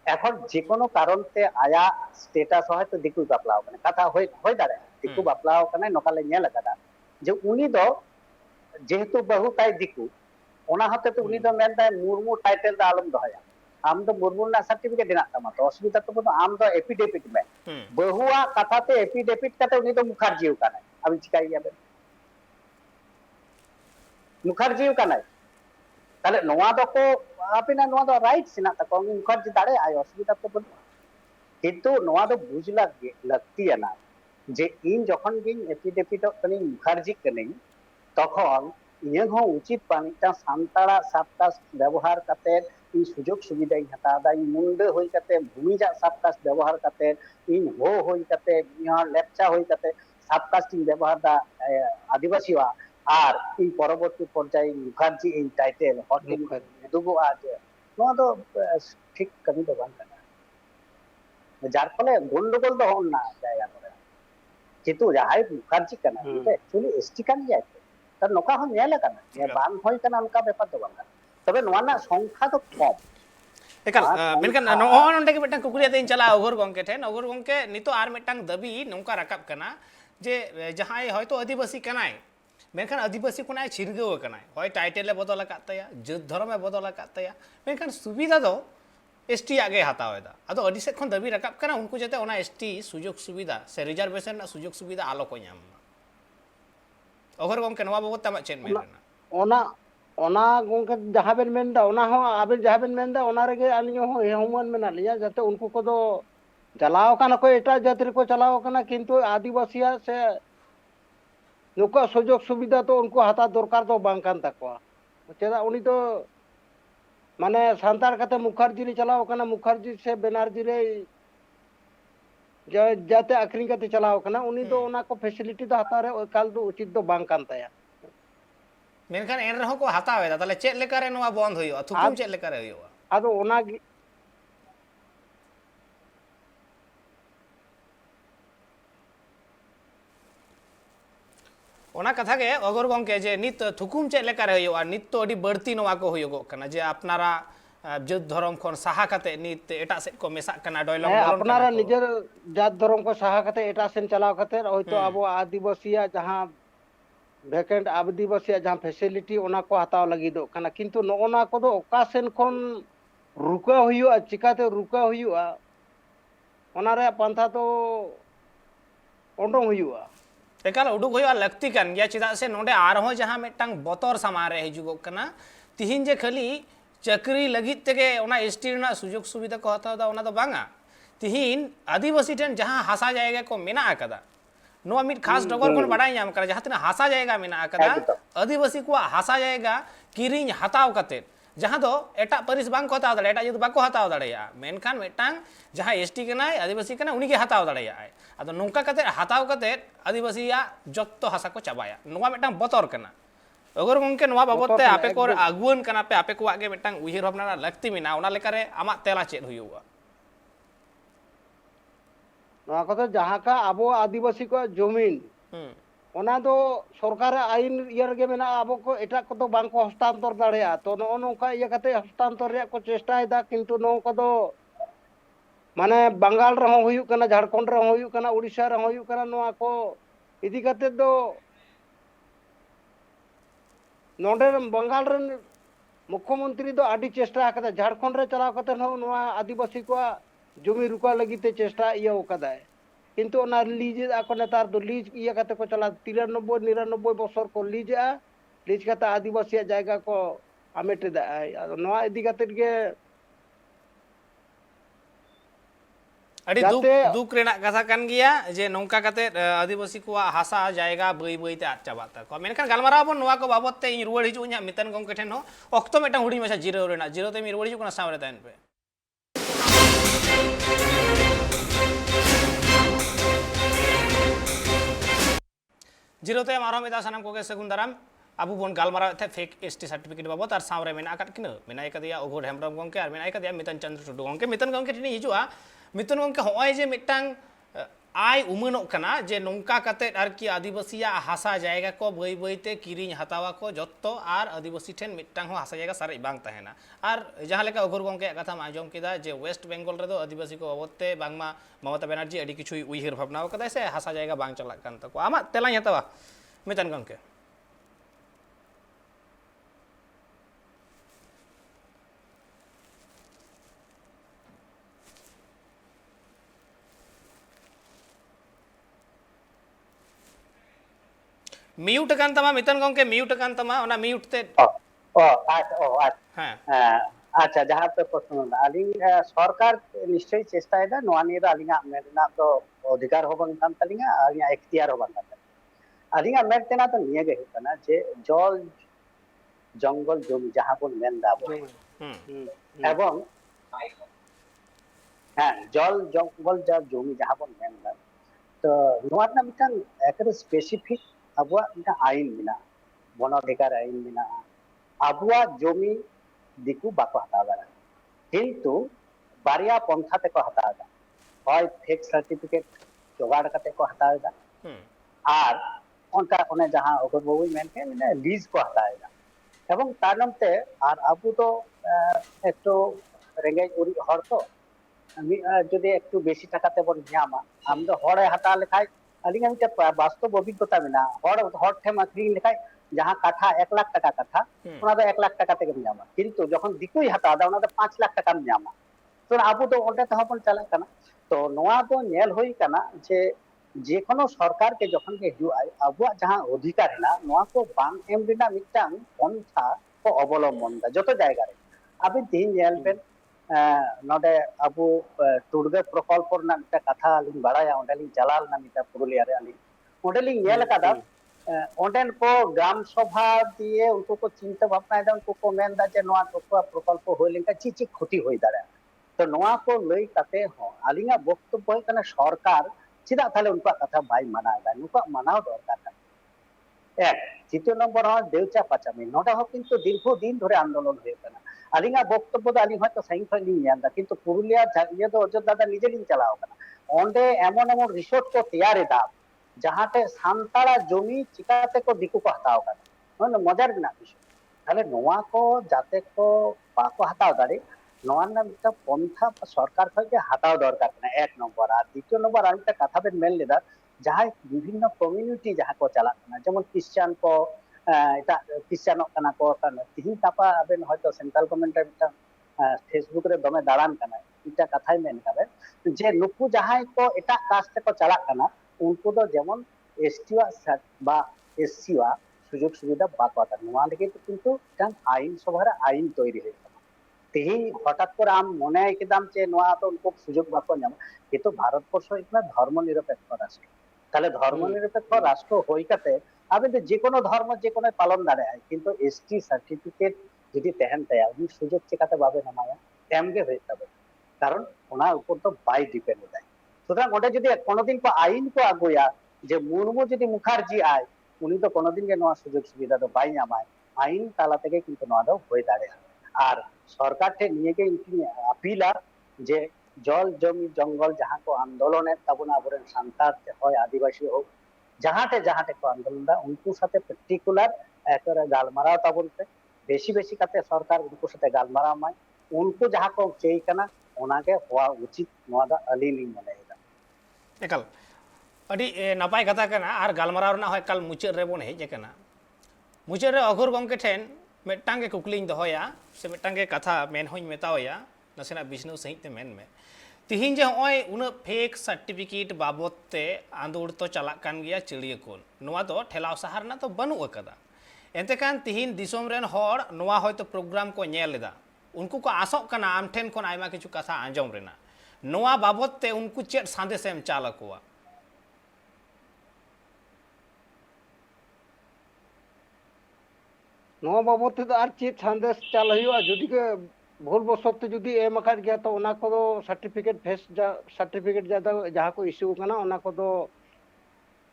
এখন যে কোনো কারণতে আয়া স্ট্যাটাস হয়তো দিকু বাপলাও মানে কথা হই দাঁড়ে দিকু বাপলাও কানে নকালে নেল কাদা যে উনি তো যেহেতু বহু তাই দিকু ওনা হতে তো উনি তো মেনটা মুর্মু টাইটেল দা আলম দহয়া आम तो मुर्मू ना सर्टिफिकेट देना तमा तो असुविधा तो बोलो आम तो एफिडेविट में बहुआ कथाते एफिडेविट काते उनी तो मुखार्जी काना अभी चिकाई याबे मुखार्जी काना ताले नोआ दो को आपिना नोआ दो राइट सिना तको मुखार्जी दाड़े आय असुविधा तो बोलो किंतु नोआ दो बुझला लगती है ना जे इन जखन गिन एफिडेविट कनी मुखार्जी कनी तखन इयां हो उचित पानिटा सान्ताड़ा साबकास्ट व्यवहार काते इन सुजोग सुविधा हता दा इन मुंडे होई काते भूमिजा साबकास्ट व्यवहार काते इन हो होई काते यहाँ लेपचा होई काते साबकास्ट व्यवहार दा आदिवासीवा আর এই পরবর্তী পর্যায়ে মুখার্জি এই টাইটেল হটিং দুগো আজ নো তো ঠিক কমি তো বান কানা যার ফলে গন্ডগোল তো হন না জায়গা করে কিন্তু যাহাই মুখার্জি কানা এটা অ্যাকচুয়ালি এসটি কান যায় তার নকা হন নেলা কানা এ বান হই কানা উনকা ব্যাপার তো বান তবে নোয়া না সংখ্যা তো কম एकाल मेनखान नो नोंडे के मिटन कुकुरिया तेन चला ओगर गंके ठेन ओगर गंके नितो आर मिटन दबी नोंका रकाब कना जे जहां हयतो आदिवासी कनाय मेनखान आदिवासी कोनाय छिरगेव कनाय होय टाइटल ले बदल कातया जुद धर्म में बदल कातया मेनखान सुविधा दो एसटी आगे हतावेदा अदो अडी से खन दबी रकाब कना उनको जते ओना एसटी सुजोग सुविधा से रिजर्वेशन ना सुजोग सुविधा आलो को ᱧᱟᱢ ओगर गंके नवा बगत तमा चेन मेना ओना गोंके जहां बेन मेनदा ओना हो आबे जहां बेन मेनदा ओना रेगे आलियो हो हेमन मेना लिया जाते उनको को दो चलाओ काना कोई एटा जाति को चलाओ काना किंतु आदिवासिया से नुको सुजोग सुविधा तो उनको हाता दरकार तो बांग कान तकवा चेदा उनी तो माने सांतार काते मुखार्जी ले चलाओ काना मुखार्जी से बेनार्जी रे जाते अखरी काते चलाओ काना उनी तो ओना को फैसिलिटी तो हाता रे काल तो उचित तो बांग कान तया मेनखान एन रहो को हतावेदा ताले चेक लेकारे नोआ बंद होयो थुकुम चेक लेकारे होयो ᱟᱫᱚ ᱚᱱᱟᱜᱮ ओना कथा के अगर गंके जे नित थुकुम चेक लेकारे होयो नित तो अडी बढ़ती नोआ को होयो कना जे अपनारा जुद्ध धर्म खन साहा कते नित एटा सेट को मेसा कना डयलॉग बोलन अपनारा निजर जात धर्म को साहा कते एटा सेन चलाव कते होयतो अब आदिवासिया जहां वैकेंट आदिवासिया जहां फैसिलिटी ओना को हताव लगिदो कना किंतु नोना को दो ओका सेन खन रुका हुआ चिकाते रुका हुआ ओना रे पंथा तो ओंडोंग हुआ एकाल उडुक होयो लगती कान गया चिदा से नोडे आरहो जहां मेटांग बतर समारे हिजुगो कना तिहिन जे खाली चाकरी लगित तेगे ओना एसटी रना सुजोग सुविधा को हताव दा ओना दो बांगा तिहिन आदिवासी ठन जहां हासा जाएगा को मेना आकदा नोआ मिट खास डगर कोन बाडाय नाम करा जहां तना हासा जाएगा मेना आकदा आदिवासी को हासा जाएगा किरिंग हताव कते जहां दो एटा परिस बांग को हताव दाड़े एटा जुद बाको हताव दाड़ेया मेनखान मेटांग जहां एसटी कनाय आदिवासी कना उनी के हताव दाड़ेया आदो नोंका कते हताव कते आदिवासीया जत्तो हासा को चाबाया नोआ मेटांग बतर कना अगर गंके नोआ बाबतते आपे को आगुन कना पे आपे को आगे मेटांग उहिर भावना लगती मेना ओना लेकारे आमा तेला चेद हुयुआ नोआ को तो जहां का अबो आदिवासी को जमीन ओना दो सरकार आईन इयर गे मेना अबो को एटा को तो बांग को हस्तांतर दाड़ेया तो नो नोका इया कते हस्तांतर रे को चेष्टायदा किंतु नो को दो माने बंगाल रे हुयु कना झारखंड रे हुयु कना उड़ीसा रे हुयु कना नोआ को इदी कते दो नोडे बंगाल रे मुख्यमंत्री दो आदि चेष्टा कदा झारखंड रे चलाव कते नो नोआ आदिवासी को जमी रुका लगिते चेष्टा इया कदाय किंतु ओना लीज आको नेतार दो लीज इया कते को चला 93-99 बছর को लीज कते आदिवासी जायगा को आमेटे दा नोआ इदी कते के अड़ी दुख रेना कथा कान गिया जे नोंका कते आदिवासी को हासा जायगा बई बई ते आद चाबाता को मेनखान गालमाराव बन नोआ को बाबत ते इन रुवाड़ हिजु nya मितन गंके ठेन हो ऑक्टो मेटा हुडी मसा जीरो रेना जीरो ते मी रुवाड़ हिजु कना सामरे ताइन पे जीरो ते मारो मेदा सनम को के सगुंदाराम अबु बन गालमाराव थे फेक एसटी सर्टिफिकेट बाबत आर सामरे मेना काट किन मेना एकदिया ओघोर हेमरम गंके आर मेना एकदिया मितन चंद्र टुडू गंके मितन गंके ठिनी हिजुआ मितन गंके होय जे मिटांग आय उमनोक कना जे नोंका कते आरकी आदिवासिया हासा जायगा को बई बईते किरिंग हतावा को जत्तो आर आदिवासी ठेन मिटांग हो हासा जायगा सारे बांग तहेना आर जहां लेका ओघोर गंके कथा आजम किदा जे वेस्ट बेंगल रे दो आदिवासी को बाबते बांगमा ममता बनर्जी अडी किछु उइहिर भावना कदा से हासा जायगा बांग चला कान तको आमा तेलाኝ हतावा मितन गंके म्यूट कान तमा मितन गंके म्यूट कान तमा ओना म्यूट ते अच्छा जहाँ पे प्रश्न अली सरकार निश्चय चेष्टा नोआ निये अलिंगा मेना तो अधिकार हो बांग कान तलिंगा अलिंगा इख्तियार हो बांग अलिंगा मेन तेना तो निये गे हुकना जे जल जंगल जमी जहाँ बन मेन दा बो एवं हाँ जल जंगल जा जमी जहाँ बन मेन दा तो नोआ ना मिटांग एकरे स्पेसिफिक अबुआ मिटा आईन मेना वनाधिकार आईन मेना अबुआ जमी दिकु बाको हताव दाड़ा किंतु बारिया पंथा ते को हताव दा होय फेक सर्टिफिकेट जोगाड़ कते को हताव दा आर उनका ओने जहां ओगर बाबू मेन के ने लीज को हताव दा एवं तारनम ते आर अबु तो एकटो रेंगे उरी हर तो যদি একটু বেশি টাকাতে বন ᱧᱟᱢᱟ আম তো হড়ে হাতা লেখায় আলিঙ্গা মিটা বাস্তব অভিজ্ঞতা মেনা হড় ঠেম আখরিং লেখায় जहां काठा 1 लाख टाका काठा ओना दो 1 लाख टाका तेगे ᱧᱟᱢᱟ किंतु जखन दिकुई हता दा ओना दो 5 लाख टाका ᱧᱟᱢᱟ तो आबू तो ओंडे तह बन चला कना तो नोआ दो नेल होई कना जे कोनो सरकार के जखन के हिजु आय आबुआ जहां अधिकार हेना नोआ को बांग एम दिना मिटांग पंथा को अवलंबन दा जतो जायगा रे अबे दिन नेल बेन नोडे अबू टुडगे प्रकल्प ना मिटा कथा लिंग बाड़ाया ओंडेलिंग चलाल ना मिटा पुरुलिया रे आली ओंडेलिंग नेल कादा ओंडेन को ग्राम सभा दिए उनको को चिंता भावना है उनको को मेन दा जे नोआ टोका प्रकल्प होय लिंका ची क्षति होय दाड़ा तो नोआ को लई काते हो आलिंगा बक्तव्य कना सरकार चिदा थाले उनका कथा बाय माना दा नुका मानाव दरकार एक দ্বিতীয় নম্বর হয় দেউচা পাচামি নোটা হোক কিন্তু দীর্ঘদিন ধরে আন্দোলন হয়ে গেল আলিঙ্গা বক্তব্য দো আলিং হয়তো সাইন খয় লিং ᱧᱮᱞ ᱫᱟ কিন্তু পুরুলিয়া ইয়ে ᱫᱚ অযোধ্যা ᱫᱟ নিজে লিং চালাও কানা অন্ডে এমন এমন রিসোর্ট কো তৈয়ারে দা যাহাতে সান্তাড়া জমি চিকাতে কো দিকু কো হাতাও কানা মানে মজার বিনা বিষয় তাহলে নোয়া কো যাতে কো বাকো হাতাও দাঁড়ে নোয়া না একটা পন্থা সরকার থেকে হাতাও দরকার না এক নম্বর আর দ্বিতীয় নম্বর আর একটা কথা বেন মেল লেদা যাহাই বিভিন্ন কমিউনিটি যাহা কো চালাক না যেমন খ্রিস্টান কো এটা খ্রিস্টানক কানা কো কানা তিহিং তাপা আবেন হয়তো সেন্ট্রাল গভর্নমেন্টের একটা ফেসবুক রে দমে দাঁড়ান কানা এটা কথাই মেন কাবে যে নুকু যাহাই কো এটা কাস্ট কো চালাক কানা উনকু দো যেমন এসটিওয়া বা এসসিওয়া সুযোগ সুবিধা বাকো আতা নোয়া লেগে কিন্তু আইন সভার আইন তৈরি হয়ে তেহিং হঠাৎ করে আম মনে হয় কেদাম যে নোয়া তো উনকু সুযোগ বাকো নাম কিন্তু ভারতবর্ষ একটা ধর্মনিরপেক্ষ রাষ্ট্র তাহলে ধর্মনিরপেক্ষ রাষ্ট্র হই কাতে আবে যে কোনো ধর্ম যে কোনো পালন দাঁড়ায় কিন্তু এসটি সার্টিফিকেট যদি তেহেন তায়া উনি সুযোগ চিকাতে পাবে না মায়া এমগে হয়ে যাবে কারণ ওনার উপর তো বাই ডিপেন্ড দেয় সুতরাং ওটা যদি কোনোদিন কো আইন কো আগুয়া যে মুর্মু যদি মুখার্জি আয় উনি তো কোনোদিন গে নোয়া সুযোগ সুবিধা তো বাই নামায় আইন তালা থেকে কিন্তু নোয়া দো হয়ে দাঁড়ায় আর সরকার ঠে নিয়ে গে আপিলা যে জল জমি জঙ্গল যাহা কো আন্দোলনের তাবনা আবরেন সান্তাল হয় আদিবাসী হোক যাহাতে যাহাতে কো আন্দোলন দা উনকু সাথে পার্টিকুলার একরে গালমারাও তাবনতে বেশি বেশি কাতে সরকার উনকু সাথে গালমারাও মাই उनको जहाँ को चाहिए करना उनाके हुआ उचित नोदा अलीलिंग मनेगा एकाल अड़ी नपाय कथा करना आर गालमाराव ना होय काल मुचाद रे बोन हेज करना मुचाद रे अघोर गमके ठेन मेटांगे कुकलिंग दहोया से मेटांगे कथा मेन होय मेतावया नसेना बिष्णु सहित ते मेन में तिहिन जे होय उन फेक सर्टिफिकेट बाबत ते आंदोड़ तो चला कान गया चिड़िया कोन नोआ तो ठेलाव सहार ना तो बनु अकदा एते कान तिहिन दिसोम रेन होड़ नोआ होय तो प्रोग्राम को नेल लेदा उनको को आसोक कना आम ठेन कोन आयमा किछु कथा आंजम रेना नोआ बाबत ते उनको चेट संदेश एम चालकोआ नोआ बाबत ते आर चेत संदेश चाल हुआ जुदी के भूल बसत जुदी एम अकाद गया तो ओना को सर्टिफिकेट फेस सर्टिफिकेट ज्यादा जहाँ को इश्यू कना ओना को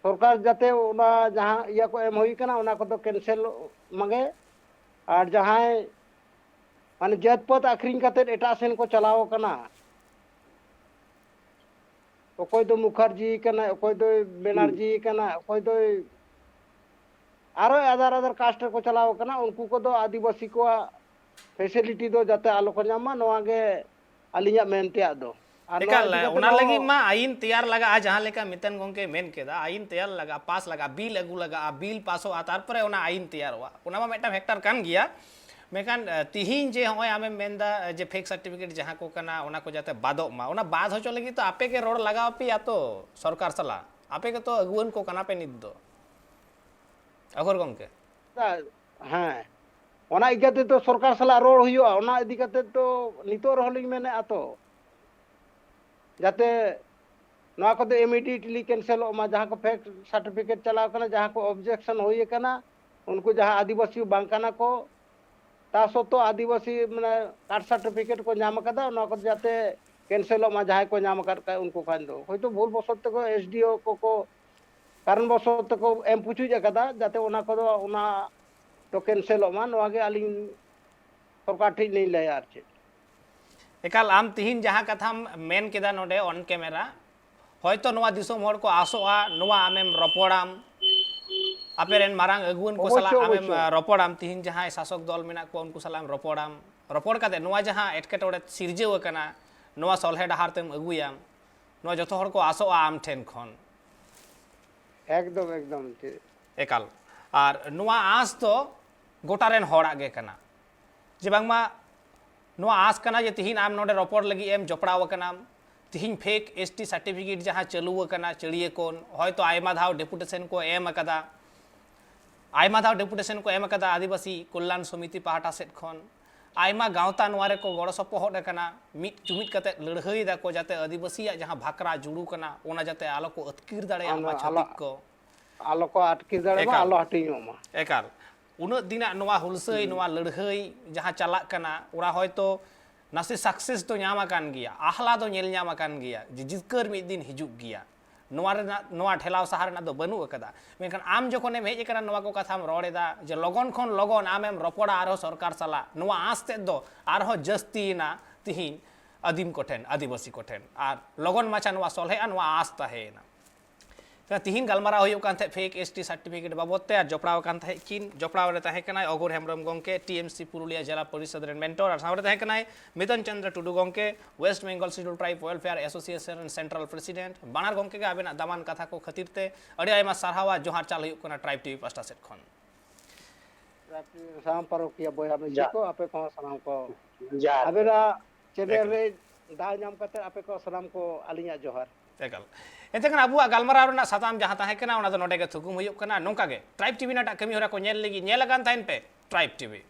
सरकार जाते ओना जहाँ या को एम हुई कना ओना को कैंसिल मांगे और जहाँ माने जातपत आखरिंग काते एटा सेन को चलाओ कना कोई दो मुखर्जी कना कोई दो बेनर्जी कना कोई दो आरो आधार आधार कास्ट को चलाओ कना उनको को दो आदिवासी को फैसिलिटी दो जाते आलो को नामा नोआगे अलिया मेनते आदो एकाल ओना लगी मा आईन तैयार लगा आ जहां लेका मितन गोंके मेन केदा आईन तैयार लगा पास लगा बिल अगु लगा बिल पासो आ तार परे ओना आईन तैयार हुआ ओना मा मेटा हेक्टर कान गया मेकान तिहिन जे होय आमे मेनदा जे फेक सर्टिफिकेट जहां को कना ओना को जाते बादो मा ओना बाद होचो लगी तो आपे के रोड लगाओ पे या तो सरकार सला आपे के तो अगुवन को कना पे निद दो अगर गंके हां ओना इगाते तो सरकार सला रोड हुआ ओना इदिकाते तो नितो रहलिंग मेने आतो जाते नोआ को इमीडिएटली कैंसिल मा जहां को फेक सर्टिफिकेट चलाओ कना जहां को ऑब्जेक्शन होई कना उनको जहां आदिवासी बांकाना को तासो तो आदिवासी माने कास्ट सर्टिफिकेट को नाम कदा ना को जाते कैंसिल मा जहां को नाम कर उनको खान दो होय तो भूल बसत को एसडीओ को कारण बसत को एम पूछू जकदा जाते ओना को ओना तो कैंसिल मा नोगे आलिंग सरकार ठीक नहीं ले यार छे एकाल आम तिहिन जहां कथा मेन केदा नोडे ऑन कैमरा होयतो नोआ दिसोम हर को आसोआ नोआ आमेम रपोड़ाम आपेरेन मारांग अगुन को सला आमेम रपोड़ाम तिहिन जहां शासक दल मेना को उनको सलाम रपोड़ाम रपोड़ काते नोआ जहां एटकेटोड़े सिरजेव कना नोआ सलहे डहार तेम अगुयाम नोआ जतो हर को आसोआ आम ठेन खन एकदम एकदम एकाल आर नोआ आस तो गोटारेन होड़ा गे कना जे बांगमा नोआ आस कना जे तिहिन आम नोडे रपोड़ लगी एम जपड़ाव कनाम तिहिन फेक एसटी सर्टिफिकेट जहां चलुव कना चिड़िए कोन होयतो आयमा धाव डेपुटेशन को एम अकदा आयमा धाव डेपुटेशन को एम अकदा आदिवासी कल्याण समिति पाहटा सेट खन आयमा गावता नोआरे को गड़ सपोहट कना मिट जुमिट कते लड़हई दा को जाते आदिवासी जहां भाकरा जुड़ू कना ओना जाते आलो को अतकीर दाड़े आमा छतिक को आलो को अटकीर दाड़े मा आलो हटियोमा एकाल उन दिना नोआ हुलसई नोआ लड़हई जहां चला कना ओरा होयतो नासे सक्सेस तो ᱧᱟᱢ ᱟᱠᱟᱱ ᱜᱮᱭᱟ आहला दो नेल ᱧᱟᱢ ᱟᱠᱟᱱ ᱜᱮᱭᱟ जे जितकर मिद दिन हिजुग गया नोआ ठेलाव सहार रेना दो बनू अकदा मेनखान आम जखोनेम हेज अकना नोआ को कथाम रॉडेदा जे लगन खन लगन आमेम रपड़ा आरो सरकार साला नोआ आस्ते दो आरो जस्तीना तिहिन आदिम कोठेन आदिवासी कोठेन आर लगन माछा नोआ सलहे नोआ आस ताहेना तिहिन गलमारा हुयुग कान थे फेक एसटी सर्टिफिकेट बाबदते और जपड़ाव कान थे किन जपड़ाव रे ताहे कनाय अगुर हेमब्रम गंके टीएमसी पुरुलिया जिला परिषद रेन मेंटर और सावरे ताहे कनाय मितन चंद्र टुडू गंके West Bengal schedule tribe welfare association central president बानार गंके के आबेना दामान कथा को खातिरते अड़ी आयमा सारहावा जोहार चाल हुयुग कना ट्राइब टीवी पास्टा सेट खन साम पारोकिया बोया में जा। को आपे को सलाम को जा अबेरा चेबे रे दा नाम करते आपे को सलाम को अलिया जोहार एकल एतेकन अबुआ गलमाराव रेना साताम जहां ताहे कना ओना दो नोडे के थुकुम हुयुग कना नोंका गे ट्राइब टीवी नाटा कमी होरा को नेल लगी नेल गान ताइन पे ट्राइब टीवी।